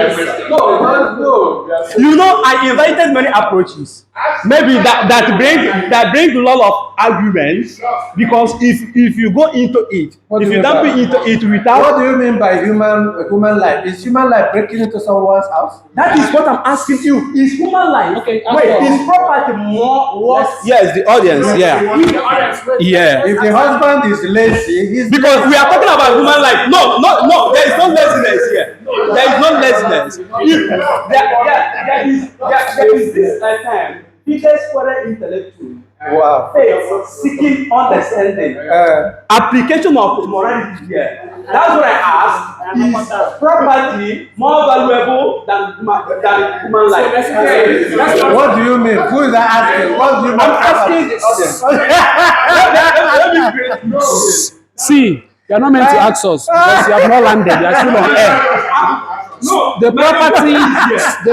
You know, I invited many approaches. Maybe that bring a lot of arguments because if you go into it, if you don't go into it without. What do you mean by human life? Is human life breaking into someone's house? That is what I'm asking you. Is human life? Okay. Is property more worth? Yes, the audience. Yeah. Yeah. If the husband is lazy, he's Because we are talking about human life. No. There is no laziness here. There is no laziness. There is this term. Biggest foreign intellectual. Wow. Faith, seeking understanding. Application of morality here. That's what I asked. Is property more valuable than human life? What do you mean? Who is that asking? What do you mean? I'm asking the audience. See, you're not meant to ask us because you have not landed. You are still on air. No, The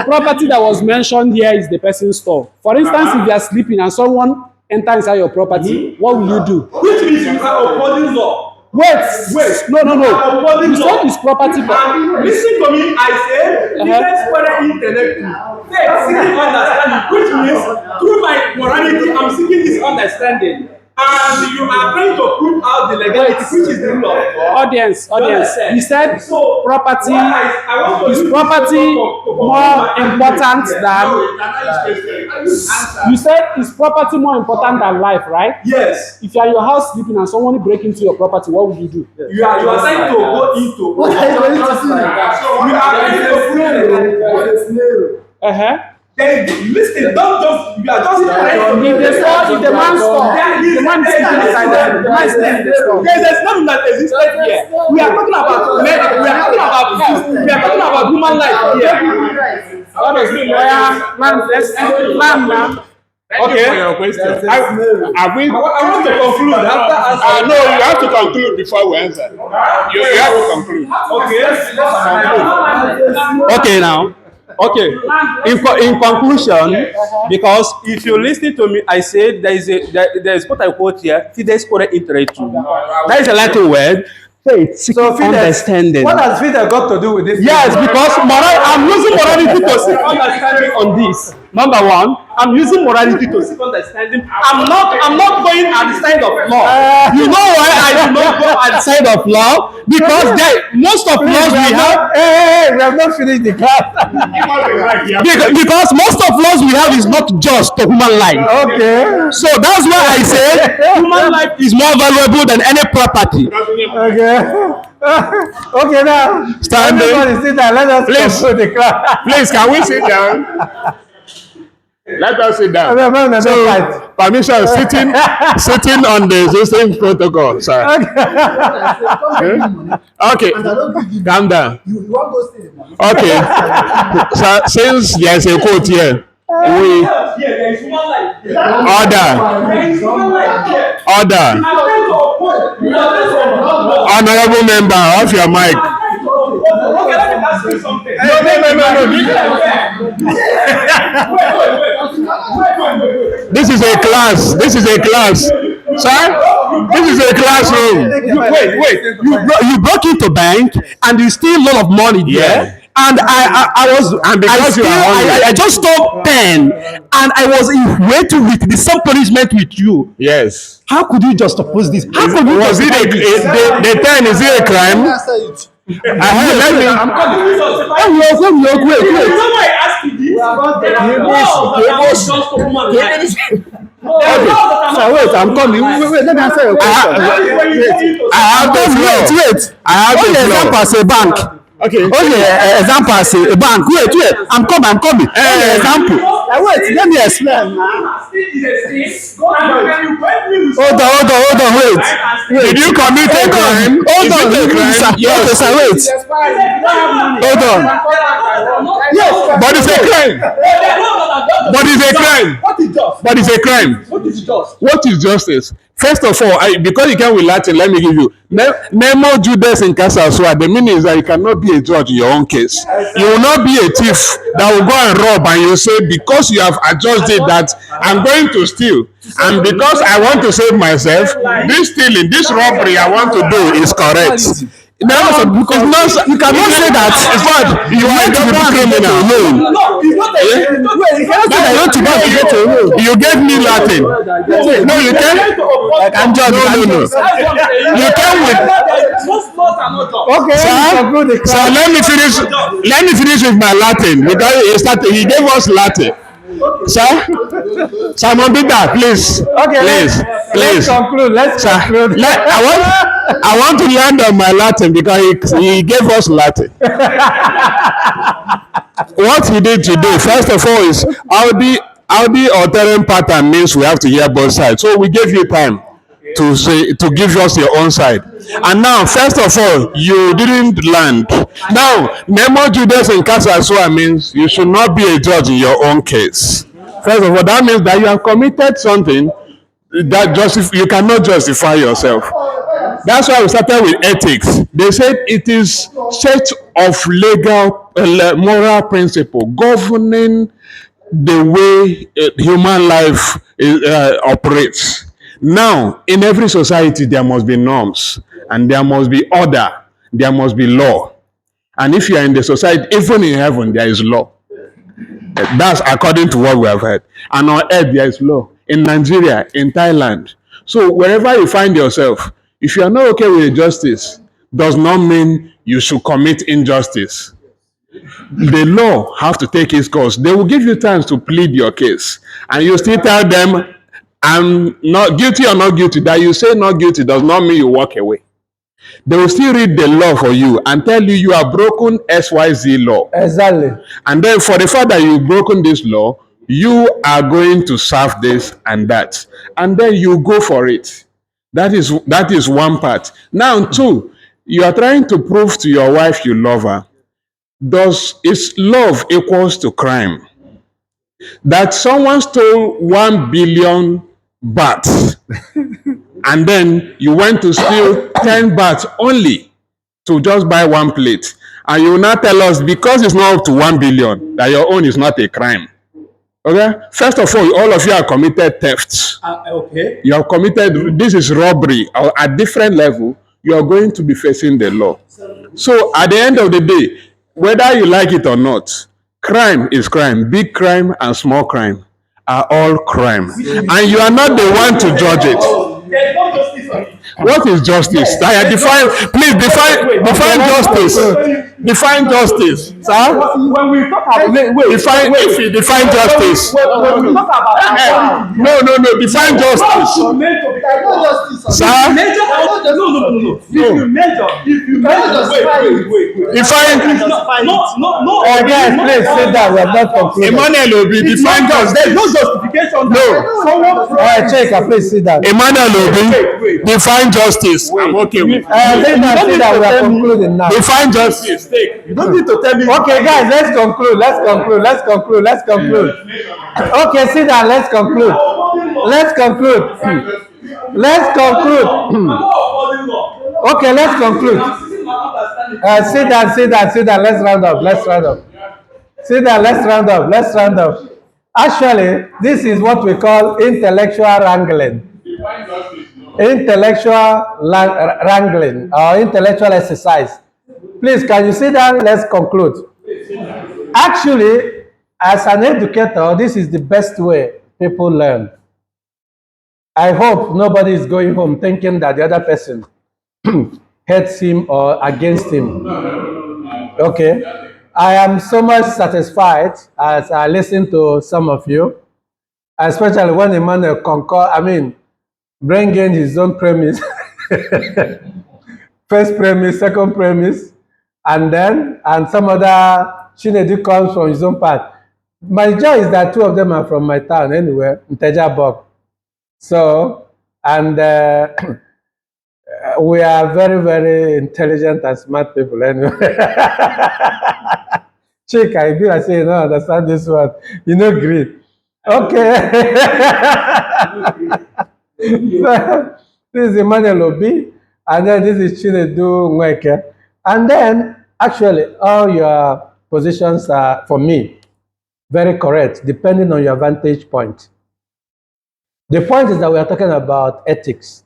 property that was mentioned here is the person's store. For instance, if you are sleeping and someone enters inside your property, what will you do? Which means you are opposing law. Wait. No. You said it's property. Listen to me. I say, biggest foreign intellectual. Faith, seeking understanding, which means through my morality, I'm seeking this understanding. And you are trying to prove out the legality, which is the rule of law. Audience. You said property is more important than. You said is property more important than life, right? Yes. If you are in your house sleeping and someone break into your property, what would you do? You are trying to go into. What are you going to see? You are trying to listen, don't just, you are just trying to. If the man store, the man is inside there. The man is in the store. There's nothing that exists here. We are talking about men, we are talking about peace, we are talking about human life here. What does it mean? Man. Okay. For your question. I want to conclude. No, you have to conclude before we answer. You have to conclude. Okay, now. Okay. In conclusion, because if you listen to me, I said there is what I quote here, fides core intellectu. That is a Latin word. Faith, seeking understanding. What has Fidel got to do with this? Yes, because I'm using morality to seek understanding on this. Number one, I'm using morality to seek understanding. I'm not going at the side of law. You know why I do not go at the side of law? Because most of laws we have. We have not finished the class. Because most of laws we have is not just to human life. Okay. So that's why I say human life is more valuable than any property. Okay. Okay, now. Everybody sit down. Let us conclude the class. Please, can we sit down? Let us sit down. So, permission, sitting on the same protocol, sir. Okay, calm down. Okay, so since there's a quote here, we order. Honorable member, off your mic. Okay, let me ask you something. This is a class. Sir, this is a classroom. Wait. You broke into bank and you steal a lot of money there. And I just stole 10 and I was in way to with the same punishment with you. Yes. How could you just oppose this? How could you was it the 10 is it a crime? I'm coming. Wait. Why I ask you this? Wait, I'm coming. Wait, let me answer your question. I have the floor. I have the floor. A bank. Okay. Example as a bank. Wait. I'm coming. Example. Wait, let me explain. Hold on. Wait. Did you commit a crime? Hold on. Yes, sir. Wait. Hold on. Yes. But it's a crime. What is a crime. What is just? What is justice? First of all, because you can with Latin, let me give you Nemo Judas in Casa Sua. The meaning is that you cannot be a judge in your own case. You will not be a thief that will go and rob and you say, because you have adjusted that I'm going to steal. And because I want to save myself, this stealing, this robbery I want to do is correct. No, because you cannot say that. In fact, you want to be criminal. No, it's not a. You cannot say that you want to be criminal. You gave me Latin. No, you can't. No. You can't with. Okay, So let me finish. Let me finish with my Latin because he gave us Latin. Sir, Simon Peter, please. Okay, let's conclude. I want to land on my Latin because he gave us Latin. What he did today, first of all, is Audi altering pattern means we have to hear both sides. So we gave you time to give us your own side. And now, first of all, you didn't land. Now, Nemo Judas and Kasasua means you should not be a judge in your own case. First of all, that means that you have committed something that you cannot justify yourself. That's why we started with ethics. They said it is set of legal, moral principle governing the way human life operates. Now, in every society, there must be norms, and there must be order, there must be law. And if you are in the society, even in heaven, there is law. That's according to what we have heard. And on earth, there is law. In Nigeria, in Thailand. So wherever you find yourself, if you are not okay with justice, does not mean you should commit injustice. The law have to take its course. They will give you time to plead your case. And you still tell them, I'm not guilty or not guilty. That you say not guilty does not mean you walk away. They will still read the law for you and tell you you have broken XYZ law. Exactly. And then for the fact that you've broken this law, you are going to serve this and that. And then you go for it. That is one part. Now, two, you are trying to prove to your wife you love her. Is love equals to crime? That someone stole 1 billion baht and then you went to steal 10 baht only to just buy one plate. And you will not tell us because it's not up to 1 billion that your own is not a crime. Okay? First of all of you have committed thefts. Okay. You have committed, this is robbery. Or at different level, you are going to be facing the law. So at the end of the day, whether you like it or not, crime is crime. Big crime and small crime are all crime. And you are not the one to judge it. What is justice? Please define justice. Define justice. Sir? When we talk about define justice. When we talk about No. Define justice. Sir? No. If you measure, wait. Guys, please sit down. We have not concluded. Emmanuel Obi, define justice. There's no justification. No. Check, please sit down. Emmanuel Obi, define justice. I'm okay with it. Sit down. We are concluding now. Define justice. You don't need to tell me. Okay, guys, let's conclude. Okay, sit down. Let's conclude. Okay, let's conclude. Sit down. Let's round up. Sit down. Let's round up. Actually, this is what we call intellectual wrangling. Wrangling or intellectual exercise. Please, can you sit down? Let's conclude. Actually, as an educator, this is the best way people learn. I hope nobody is going home thinking that the other person hates him or against him. Okay. I am so much satisfied as I listen to some of you, especially when Emmanuel bring in his own premise, first premise, second premise, and some other Chinedu comes from his own part. My joy is that two of them are from my town anyway, Ntejabok. So, and we are very, very intelligent and smart people anyway. Chick, I feel like say you don't understand this one. You know, agree. Okay. So, this is Emmanuel Obi, and then this is Chinedu Nweke. And then, actually, all your positions are, for me, very correct, depending on your vantage point. The point is that we are talking about ethics,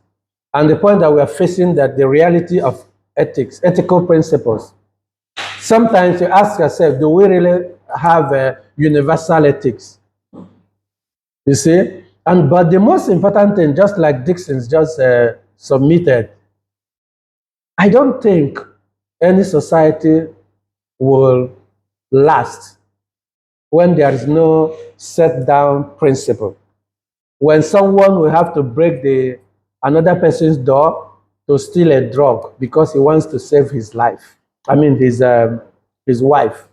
and the point that we are facing that the reality of ethics, ethical principles. Sometimes you ask yourself, do we really have universal ethics? You see? But the most important thing, just like Dixon's just submitted, I don't think any society will last when there is no set down principle. When someone will have to break another person's door to steal a drug because he wants to save his life. I mean his wife.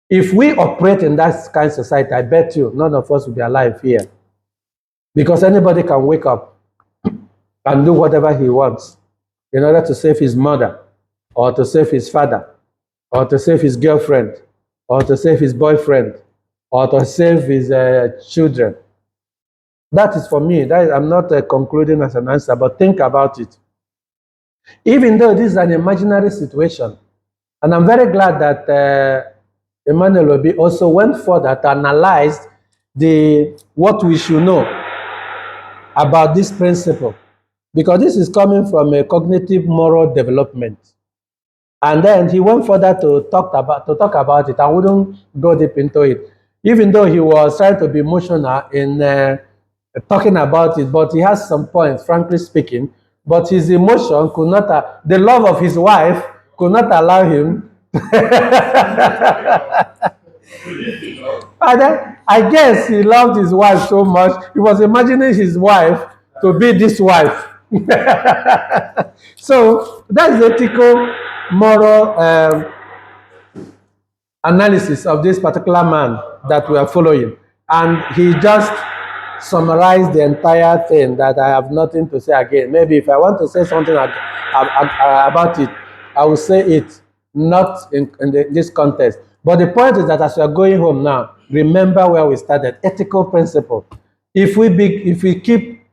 If we operate in that kind of society, I bet you none of us will be alive here. Because anybody can wake up and do whatever he wants in order to save his mother, or to save his father, or to save his girlfriend, or to save his boyfriend, or to save his children. That is for me. I'm not concluding as an answer, but think about it. Even though this is an imaginary situation, and I'm very glad that Emmanuel Obi also went further to analyze what we should know about this principle, because this is coming from a cognitive moral development. And then he went further to talk about it. I wouldn't go deep into it, even though he was trying to be emotional in talking about it, but he has some points, frankly speaking. But his emotion could not, the love of his wife could not allow him. And then, I guess he loved his wife so much, he was imagining his wife to be this wife. So that's the ethical, moral analysis of this particular man that we are following. And he just summarized the entire thing that I have nothing to say again. Maybe if I want to say something about it, I will say it, not in this context. But the point is that as we are going home now, remember where we started, ethical principle. If we keep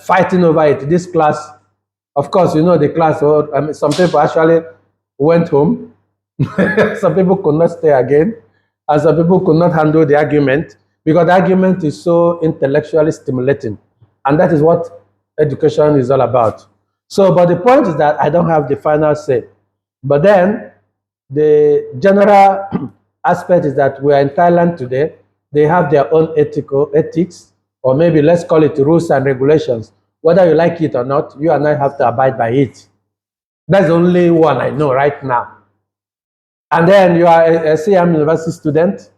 fighting over it, this class, of course, you know the class, some people actually went home. Some people could not stay again, and some people could not handle the argument, because the argument is so intellectually stimulating. And that is what education is all about. So, but the point is that I don't have the final say. But then, the general aspect is that we are in Thailand today. They have their own ethics, or maybe let's call it rules and regulations. Whether you like it or not, you and I have to abide by it. That's the only one I know right now. And then you are a CM University student.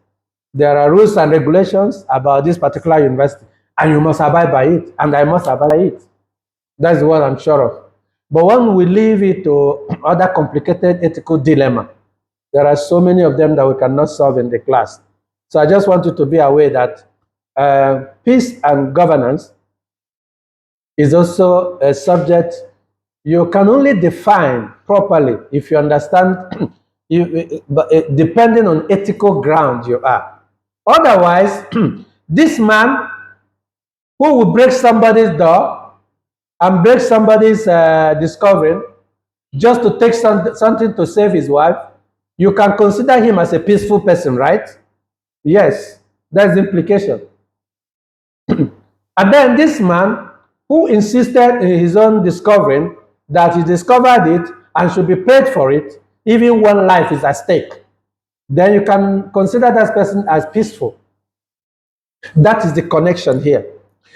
There are rules and regulations about this particular university, and you must abide by it, and I must abide by it. That's what I'm sure of. But when we leave it to other complicated ethical dilemma, there are so many of them that we cannot solve in the class. So I just want you to be aware that peace and governance is also a subject you can only define properly if you understand, depending on ethical ground you are. Otherwise, this man who will break somebody's door and break somebody's discovery just to take something to save his wife, you can consider him as a peaceful person, right? Yes, that's the implication. And then this man who insisted in his own discovering that he discovered it and should be paid for it, even when life is at stake, then you can consider that person as peaceful. That is the connection here.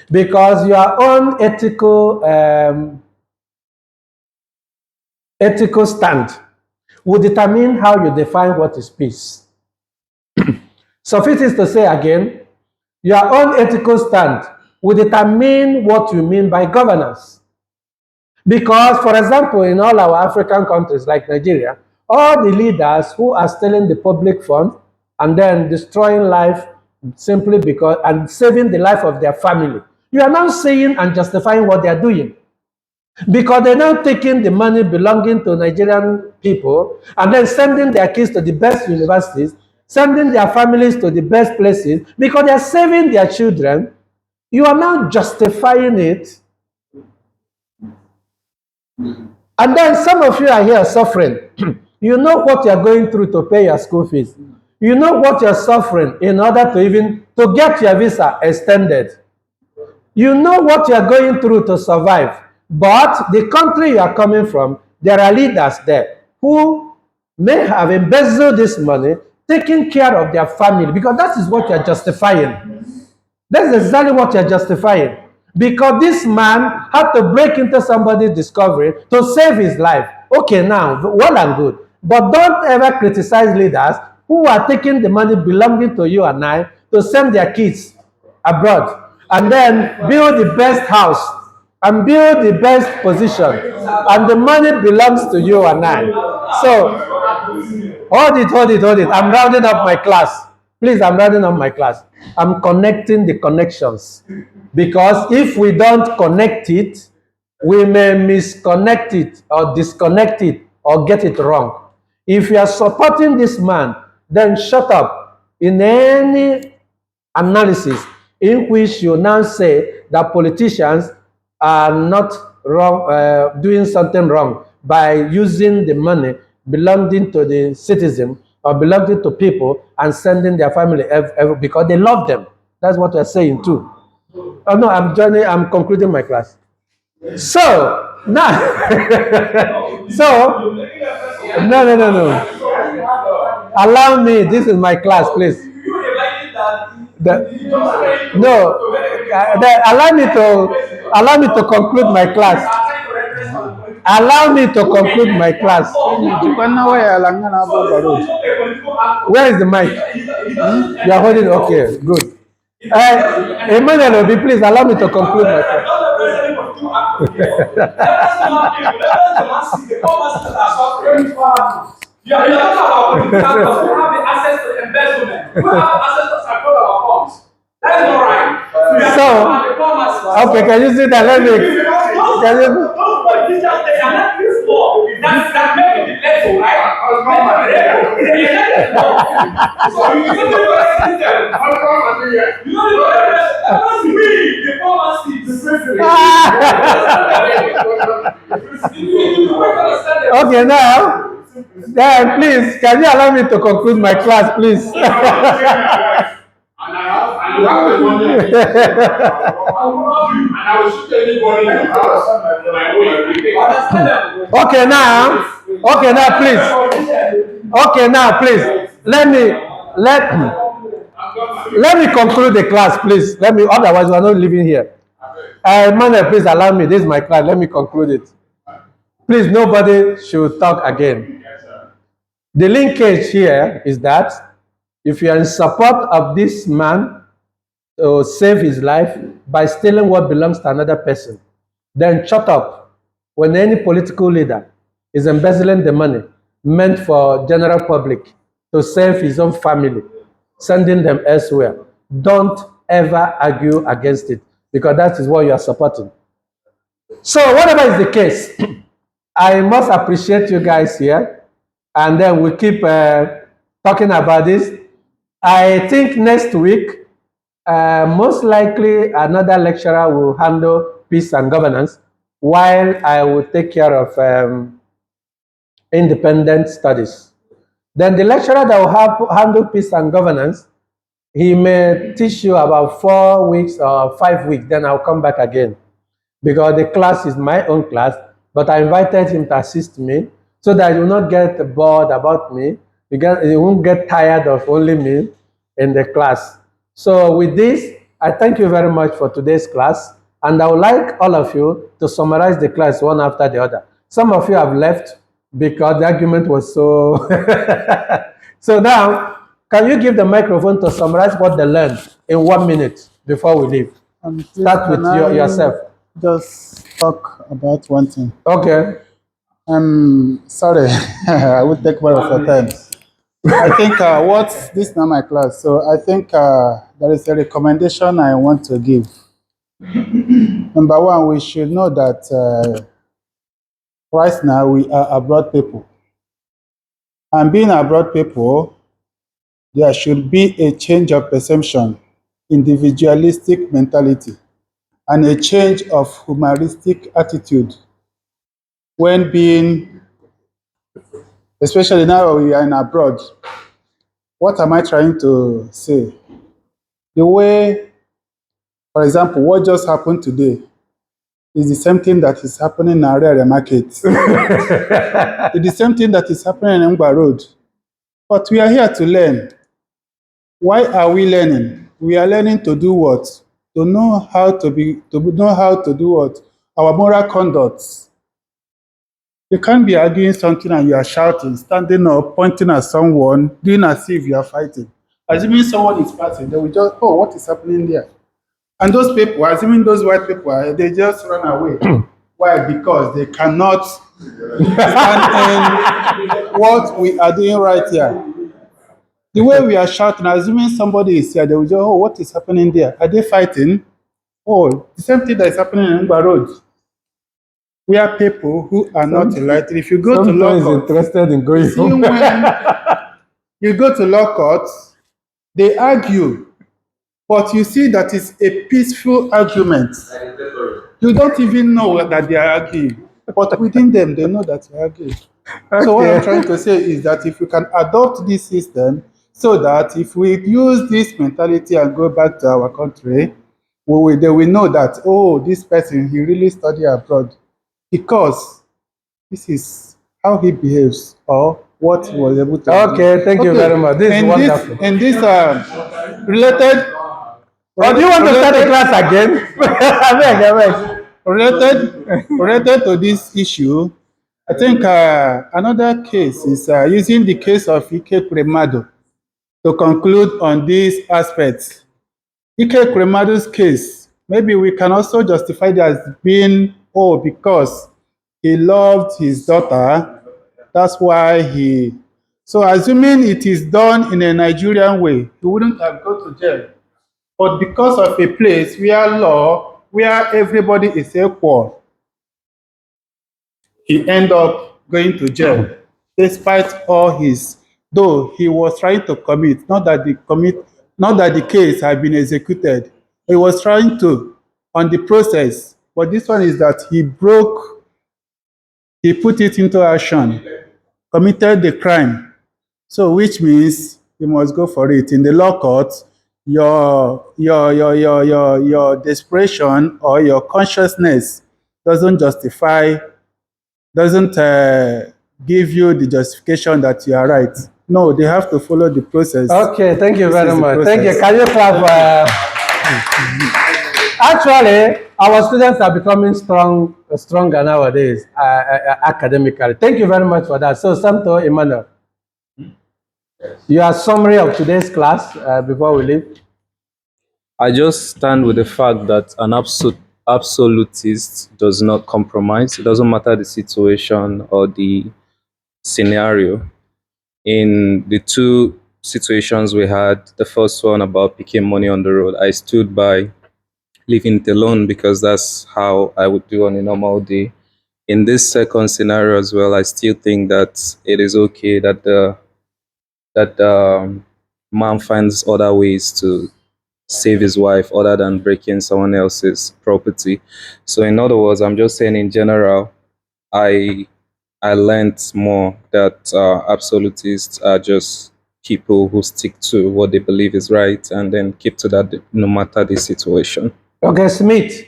Because your own ethical stand will determine how you define what is peace. Suffice it to say again, your own ethical stand will determine what you mean by governance. Because, for example, in all our African countries like Nigeria, all the leaders who are stealing the public fund and then destroying life simply because, and saving the life of their family, you are now saying and justifying what they are doing. Because they're now taking the money belonging to Nigerian people and then sending their kids to the best universities, sending their families to the best places, because they're saving their children. You are now justifying it. And then some of you are here suffering. You know what you're going through to pay your school fees. You know what you're suffering in order to get your visa extended. You know what you're going through to survive. But the country you are coming from, there are leaders there who may have embezzled this money, taking care of their family, because that is what you're justifying. That's exactly what you're justifying. Because this man had to break into somebody's discovery to save his life. Okay, now, well and good. But don't ever criticize leaders who are taking the money belonging to you and I to send their kids abroad and then build the best house and build the best position. And the money belongs to you and I. So, hold it. I'm rounding up my class. Please, I'm rounding up my class. I'm connecting the connections. Because if we don't connect it, we may misconnect it or disconnect it or get it wrong. If you are supporting this man, then shut up. In any analysis in which you now say that politicians are not wrong, doing something wrong by using the money belonging to the citizen or belonging to people and sending their family because they love them. That's what we're saying too. Oh no, I'm concluding my class. So now, so no. Allow me. This is my class, please. Allow me to conclude my class. Allow me to conclude my class. Where is the mic? You are holding. Okay, good. Emmanuel Obi, please allow me to conclude my class. You are talking about who have the access to embezzlement, who have access to control our funds. That is not right. So, okay, can you see that? Let me. That make it level, right? So you don't know the system. You don't know we, the pharmacy. Okay, now. Then please, can you allow me to conclude my class, please? Okay, now, please. Okay, now, please. Let me conclude the class, please. Otherwise we are not leaving here. Manuel, please allow me. This is my class. Let me conclude it. Please, nobody should talk again. The linkage here is that if you are in support of this man to save his life by stealing what belongs to another person, then shut up. When any political leader is embezzling the money meant for general public to save his own family, sending them elsewhere, don't ever argue against it, because that is what you are supporting. So whatever is the case, I must appreciate you guys here, and then we keep talking about this. I think next week, most likely another lecturer will handle peace and governance, while I will take care of independent studies. Then the lecturer that will handle peace and governance, he may teach you about 4 weeks or 5 weeks, then I'll come back again. Because the class is my own class, but I invited him to assist me so that you will not get bored about me. You won't get tired of only me in the class. So with this, I thank you very much for today's class, and I would like all of you to summarize the class one after the other. Some of you have left because the argument was so... So now, can you give the microphone to summarize what they learned in 1 minute before we leave? Start with yourself. Just talk about one thing. Okay. Sorry, I will take more of your time. I think this is not my class, so I think there is a recommendation I want to give. Number one, we should know that right now we are abroad people. And being abroad people, there should be a change of perception, individualistic mentality, and a change of humanistic attitude when being, especially now we are in abroad. What am I trying to say? The way, for example, what just happened today, It's the same thing that is happening in Arere Market. It's the same thing that is happening in Ngba Road. But we are here to learn. Why are we learning? We are learning to do what? To know how to do what? Our moral conduct. You can't be arguing something and you are shouting, standing up, pointing at someone, doing as if you are fighting. Assuming someone is passing, they will just, oh, what is happening there? And those people, assuming those white people, they just run away. Why? Because they cannot stand in what we are doing right here. The way we are shouting, assuming somebody is here, they will just, oh, what is happening there? Are they fighting? Oh, the same thing that is happening in Ngba Road. We are people who are not enlightened. If you go to law court, interested in going see when you go to law court, they argue, but you see that it's a peaceful argument. You don't even know that they are arguing, but within them, they know that they are arguing. So what I'm trying to say is that if you can adopt this system, so that if we use this mentality and go back to our country, they will know that, oh, this person, he really studied abroad, because this is how he behaves or what he was able to do. Okay, thank you very much. This is wonderful. In this related... Oh, do you want to start the class again? Related to this issue, I think another case is using the case of Ike Kremado to conclude on these aspects. Ike Kremado's case, maybe we can also justify it as being, oh, because he loved his daughter, that's why he... So assuming it is done in a Nigerian way, he wouldn't have gone to jail. But because of a place where everybody is equal, he ended up going to jail, despite all his, though he was trying to commit, not that the case had been executed. He was trying to, on the process, but this one is that he put it into action, committed the crime. So which means you must go for it. In the law court, your desperation or your consciousness doesn't give you the justification that you are right. No, they have to follow the process. Okay, thank you very much. Thank you. Can you clap? Actually, our students are becoming stronger nowadays academically. Thank you very much for that. So, Santo Emmanuel, your summary of today's class before we leave. I just stand with the fact that an absolutist does not compromise. It doesn't matter the situation or the scenario. In the two situations we had, the first one about picking money on the road, I stood by leaving it alone because that's how I would do on a normal day. In this second scenario as well, I still think that it is okay that the man finds other ways to save his wife other than breaking someone else's property. So in other words, I'm just saying in general, I learned more that absolutists are just people who stick to what they believe is right and then keep to that no matter the situation. Okay, Smith.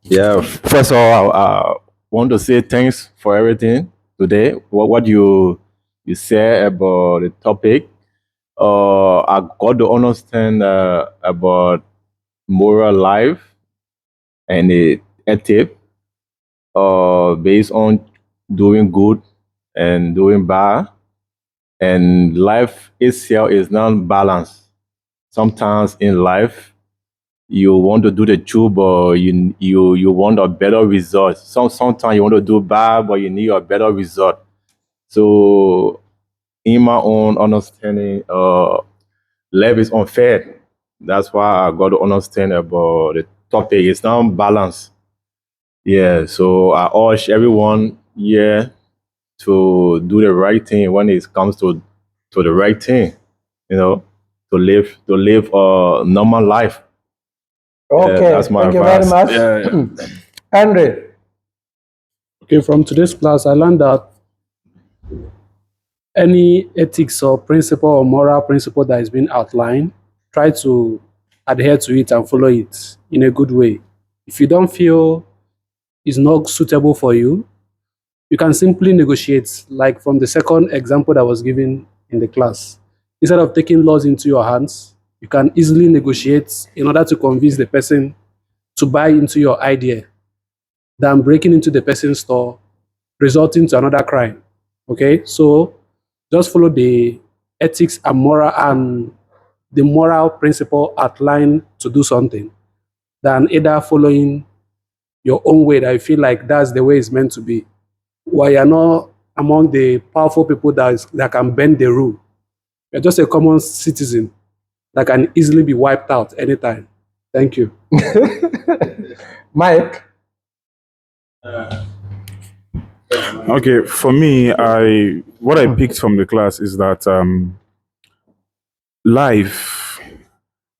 Yeah, first of all, I want to say thanks for everything today. What you said about the topic, I got to understand about moral life and the ethic, based on doing good and doing bad, and life itself is not balanced. Sometimes in life, you want to do the truth, but you want a better result. Sometimes you want to do bad, but you need a better result. So, in my own understanding, life is unfair. That's why I got to understand about the topic. It's not balanced. Yeah, so I urge everyone here to do the right thing when it comes to the right thing. To live a normal life. Okay, that's my thank advice. you very much. Henry. Okay, from today's class, I learned that any ethics or principle or moral principle that is being outlined, try to adhere to it and follow it in a good way. If you don't feel it's not suitable for you, you can simply negotiate, like from the second example that was given in the class. Instead of taking laws into your hands, you can easily negotiate in order to convince the person to buy into your idea than breaking into the person's store, resulting to another crime. Okay, so just follow the ethics and the moral principle outlined to do something than either following your own way that you feel like that's the way it's meant to be. While you're not among the powerful people that can bend the rule, you're just a common citizen that can easily be wiped out anytime. Thank you. Mike? Okay, for me, what I picked from the class is that life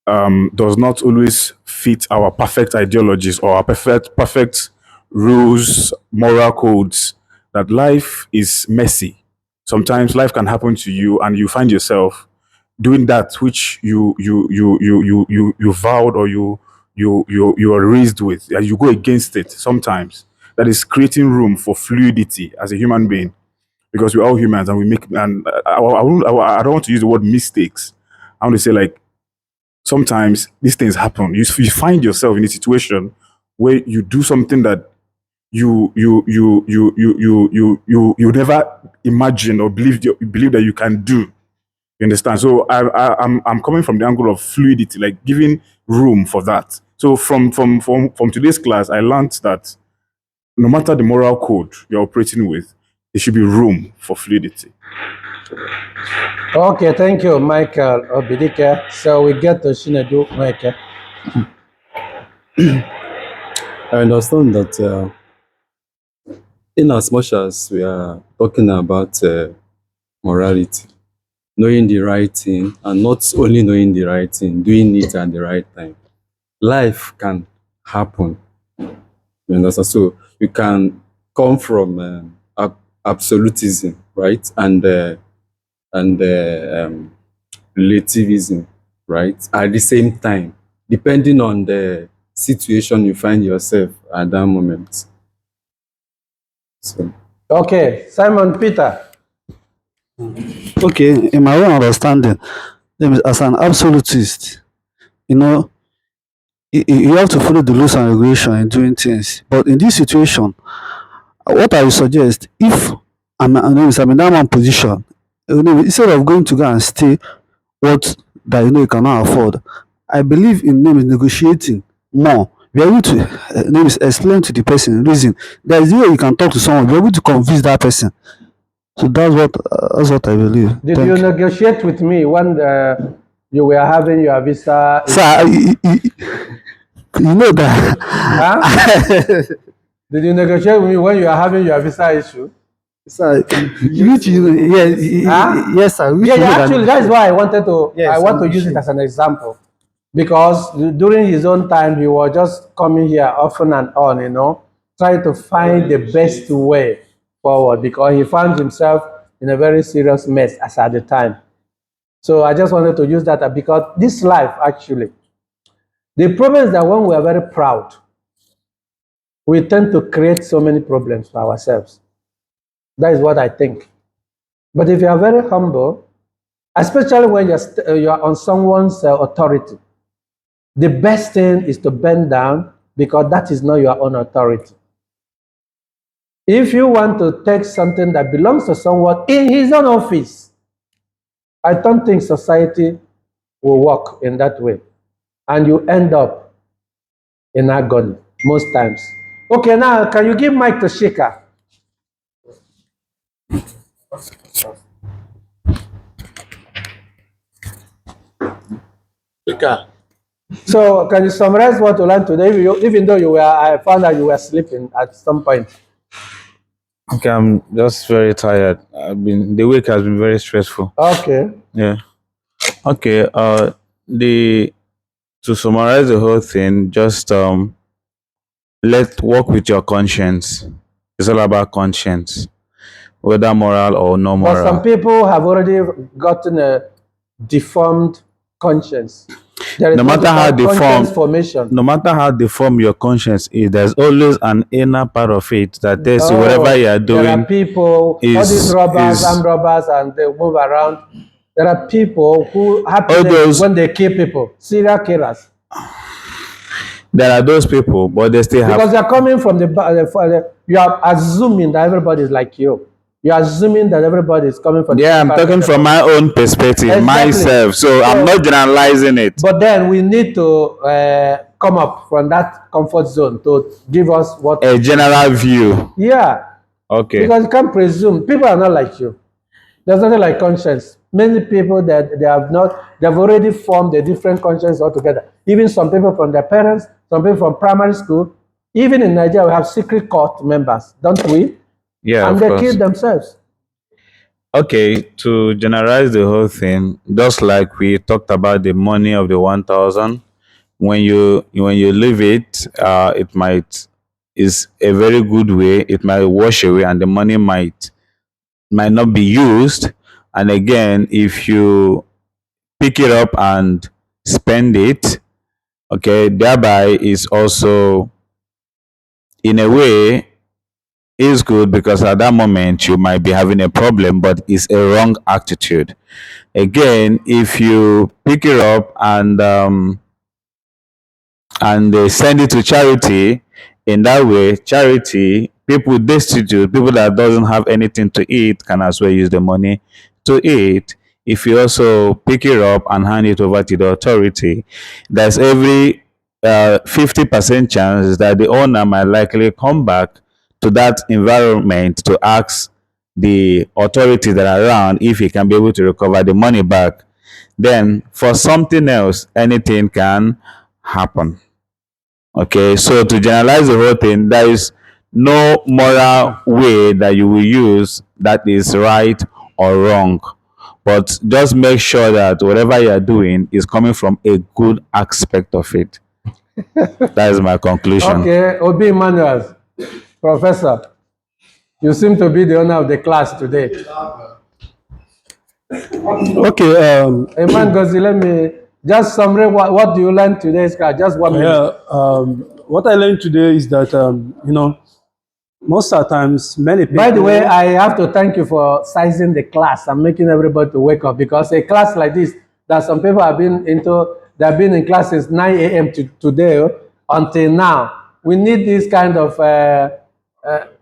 does not always fit our perfect ideologies or our perfect rules, moral codes. That life is messy. Sometimes life can happen to you, and you find yourself doing that which you vowed or you are raised with, and you go against it sometimes. That is creating room for fluidity as a human being, because we're all humans and we make, and I don't want to use the word mistakes. I want to say, like, sometimes these things happen. You find yourself in a situation where you do something that you never imagined or believe that you can do. You understand? So I'm coming from the angle of fluidity, like giving room for that. So from today's class, I learned that no matter the moral code you're operating with, there should be room for fluidity. Okay, thank you, Michael Obidike. So we get to Shinedu, Michael. I understand that in as much as we are talking about morality, knowing the right thing, and not only knowing the right thing, doing it at the right time, life can happen. You understand? So you can come from absolutism, right, and relativism, right, at the same time, depending on the situation you find yourself at that moment. So. Okay, Simon Peter. Okay, in my own understanding, as an absolutist, you know, you have to follow the rules and regulation in doing things. But in this situation, what I would suggest, if I'm in that one position, instead of going to go and stay what that you cannot afford, I believe in negotiating more. Be able to explain to the person reason. There is a way you can talk to someone, be able to convince that person. So that's what I believe. Did you negotiate with me when you were having your visa? Sir, you know that. Huh? Did you negotiate with me when you are having your visa issue? Sir, yes, yes, sir. Actually, that's why I wanted to. Yes, I want to use it as an example, because during his own time, he was just coming here often and on, trying to find the best way forward, because he found himself in a very serious mess as at the time. So I just wanted to use that because this life, actually, the problem is that when we are very proud, we tend to create so many problems for ourselves. That is what I think. But if you are very humble, especially when you are on someone's authority, the best thing is to bend down, because that is not your own authority. If you want to take something that belongs to someone in his own office, I don't think society will work in that way. And you end up in agony most times. Okay, now can you give mic to Shika? Shika. So can you summarize what you learned today, even though I found that you were sleeping at some point? Okay, I'm just very tired. The week has been very stressful. Okay. Yeah. Okay. To summarize the whole thing, just let's work with your conscience. It's all about conscience, whether moral or no moral. But some people have already gotten a deformed conscience. There is No what matter we how call deformed, conscience formation. no matter how deformed your conscience is, there's always an inner part of it that tells you whatever Oh, you are there are doing people, all these robbers, armed robbers, and they move around. There are people who happiness when they kill people, serial killers. There are those people, but they still have. Because they're coming from you are assuming that everybody is like you. You are assuming that everybody is coming from. Yeah, I'm talking from my own perspective, Exactly. myself. So I'm not generalizing it. But then we need to come up from that comfort zone to give us what A general view. Yeah. Okay. Because you can't presume people are not like you. There's nothing like conscience. Many people that they've already formed a different conscience altogether. Even some people from their parents, some people from primary school. Even in Nigeria, we have secret cult members, don't we? Yeah, and of they course. kill themselves. Okay, to generalize the whole thing, just like we talked about the money of the 1,000, when you leave it, is a very good way. It might wash away, and the money might not be used. And again, if you pick it up and spend it, okay, thereby is also in a way is good, because at that moment you might be having a problem, but it's a wrong attitude. Again, if you pick it up and send it to charity, in that way, charity, people destitute, people that doesn't have anything to eat, can as well use the money to eat. If you also pick it up and hand it over to the authority, there's every 50% chance that the owner might likely come back to that environment to ask the authorities that are around if he can be able to recover the money back. Then for something else, anything can happen. Okay, so to generalize the whole thing, there is no moral way that you will use that is right or wrong. But just make sure that whatever you are doing is coming from a good aspect of it. That is my conclusion. Okay, Obi Emmanuel, Professor, you seem to be the owner of the class today. Okay. Eman Gozi, let me just summary. What do you learn today's class? Just 1 minute. Yeah. What I learned today is that most of the times many people. By the way, I have to thank you for sizing the class and making everybody to wake up, because a class like this that some people have been into, they've been in class since 9 a.m. to today until now. We need this kind of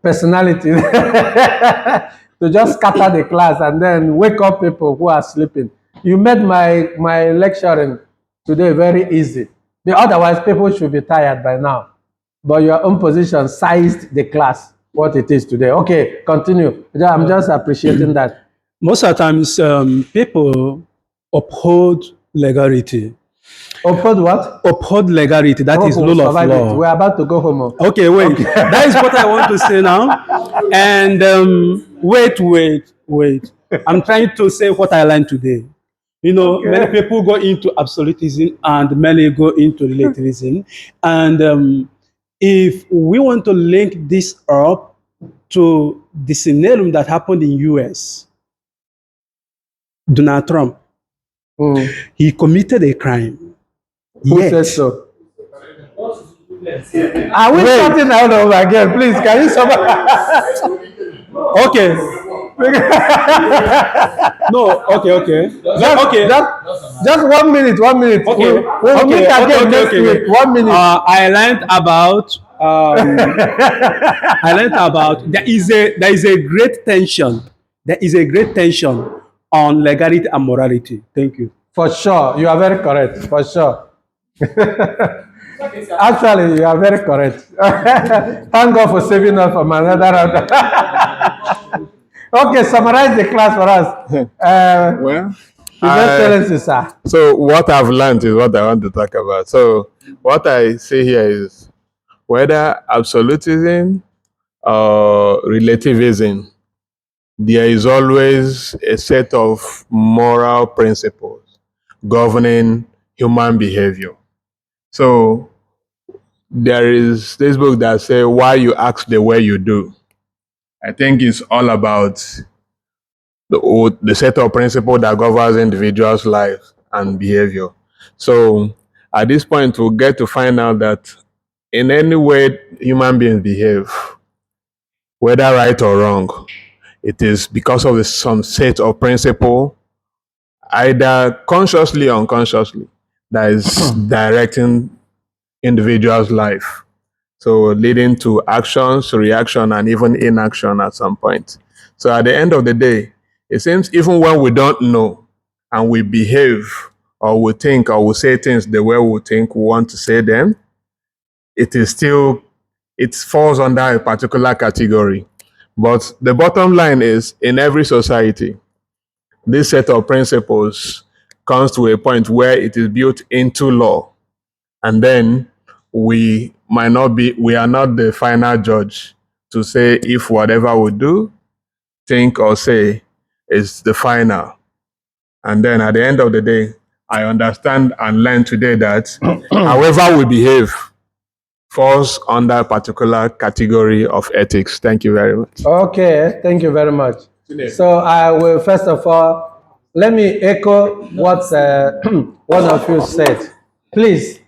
personality to just scatter the class and then wake up people who are sleeping. You made my lecturing today very easy. Otherwise, people should be tired by now. But your own position sized the class what it is today. Okay, continue. I'm just appreciating that. Most of the times, people uphold legality. Uphold what? Uphold legality. That is rule of law. We're about to go home. Okay, wait. Okay. That is what I want to say now. And wait. I'm trying to say what I learned today. Many people go into absolutism and many go into relativism. And if we want to link this up to the scenario that happened in US, Donald Trump, he committed a crime. Who says so? Are we starting out over again? Please, can you summarize? Okay. No, okay. Just 1 minute. Okay. We'll meet again next week. 1 minute. I learned about there is a great tension. There is a great tension on legality and morality. Thank you. For sure, you are very correct. For sure. Actually, you are very correct. Thank God for saving us from another round. Okay, summarize the class for us. Excellency, sir. So what I've learned is what I want to talk about. So what I say here is whether absolutism or relativism, there is always a set of moral principles governing human behavior. So there is this book that says Why You Act the Way You Do. I think it's all about the set of principles that governs individuals' lives and behavior. So at this point, we'll get to find out that in any way human beings behave, whether right or wrong, it is because of some set of principle, either consciously or unconsciously, that is directing individual's life. So leading to actions, reaction, and even inaction at some point. So at the end of the day, it seems even when we don't know and we behave or we think or we say things the way we think we want to say them, it is still, it falls under a particular category. But the bottom line is, in every society, this set of principles comes to a point where it is built into law. And then we are not the final judge to say if whatever we do, think, or say is the final. And then at the end of the day, I understand and learn today that however we behave falls under a particular category of ethics. Thank you very much. Okay, thank you very much. So I will first of all, let me echo what one of you said. Please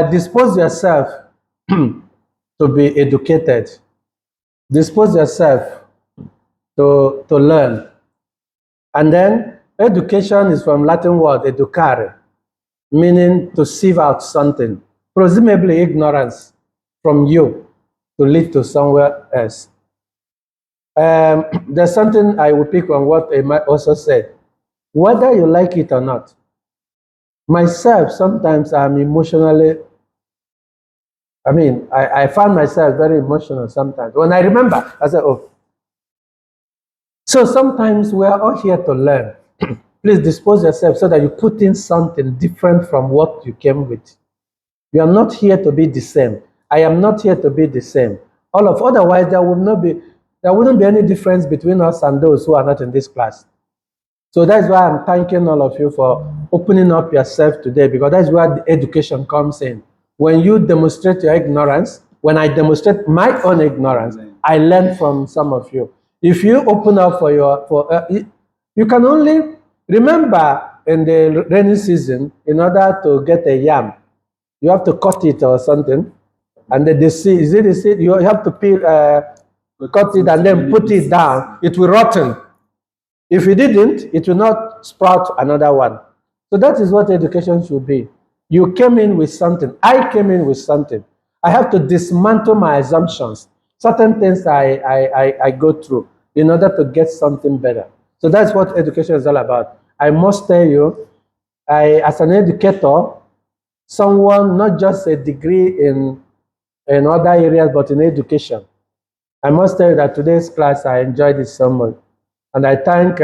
dispose yourself to be educated. Dispose yourself to learn. And then education is from Latin word educare, meaning to sieve out something, presumably ignorance from you to lead to somewhere else. There's something I will pick on what Emma also said. Whether you like it or not, myself, sometimes I'm emotionally, I find myself very emotional sometimes. When I remember, I say, oh. So sometimes we are all here to learn. Please dispose yourself so that you put in something different from what you came with. You are not here to be the same. I am not here to be the same. Otherwise, there wouldn't be any difference between us and those who are not in this class. So that's why I'm thanking all of you for opening up yourself today, because that's where the education comes in. When you demonstrate your ignorance, when I demonstrate my own ignorance, I learn from some of you. If you open up you can only remember in the rainy season, in order to get a yam, you have to cut it or something, and then the seed, is it the seed? You have to peel, cut it and then put it down. It will rotten. If you didn't, it will not sprout another one. So that is what education should be. You came in with something. I came in with something. I have to dismantle my assumptions. Certain things I go through in order to get something better. So that's what education is all about. I must tell you, as an educator, someone, not just a degree in other areas, but in education, I must tell you that today's class, I enjoyed it so much. And I thank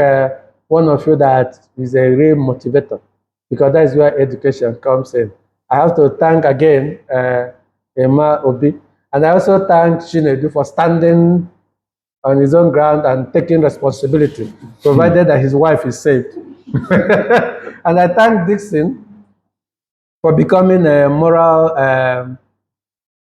one of you that is a real motivator, because that is where education comes in. I have to thank again Emma Obi, and I also thank Chinedu for standing on his own ground and taking responsibility, provided that his wife is saved. And I thank Dixon for becoming a moral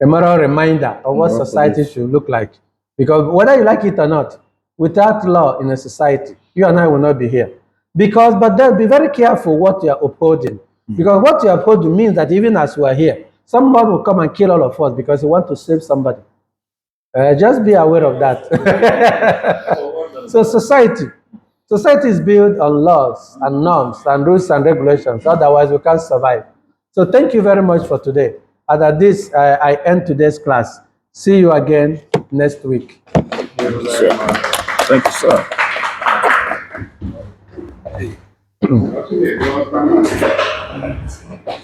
reminder of what society should look like. Because whether you like it or not, without law in a society, you and I will not be here. But then be very careful what you are upholding. Because what you are upholding means that even as we are here, somebody will come and kill all of us because he wants to save somebody. Just be aware of that. So society is built on laws and norms and rules and regulations. Otherwise, we can't survive. So thank you very much for today. And at this, I end today's class. See you again next week. Thank you, sir. Okay.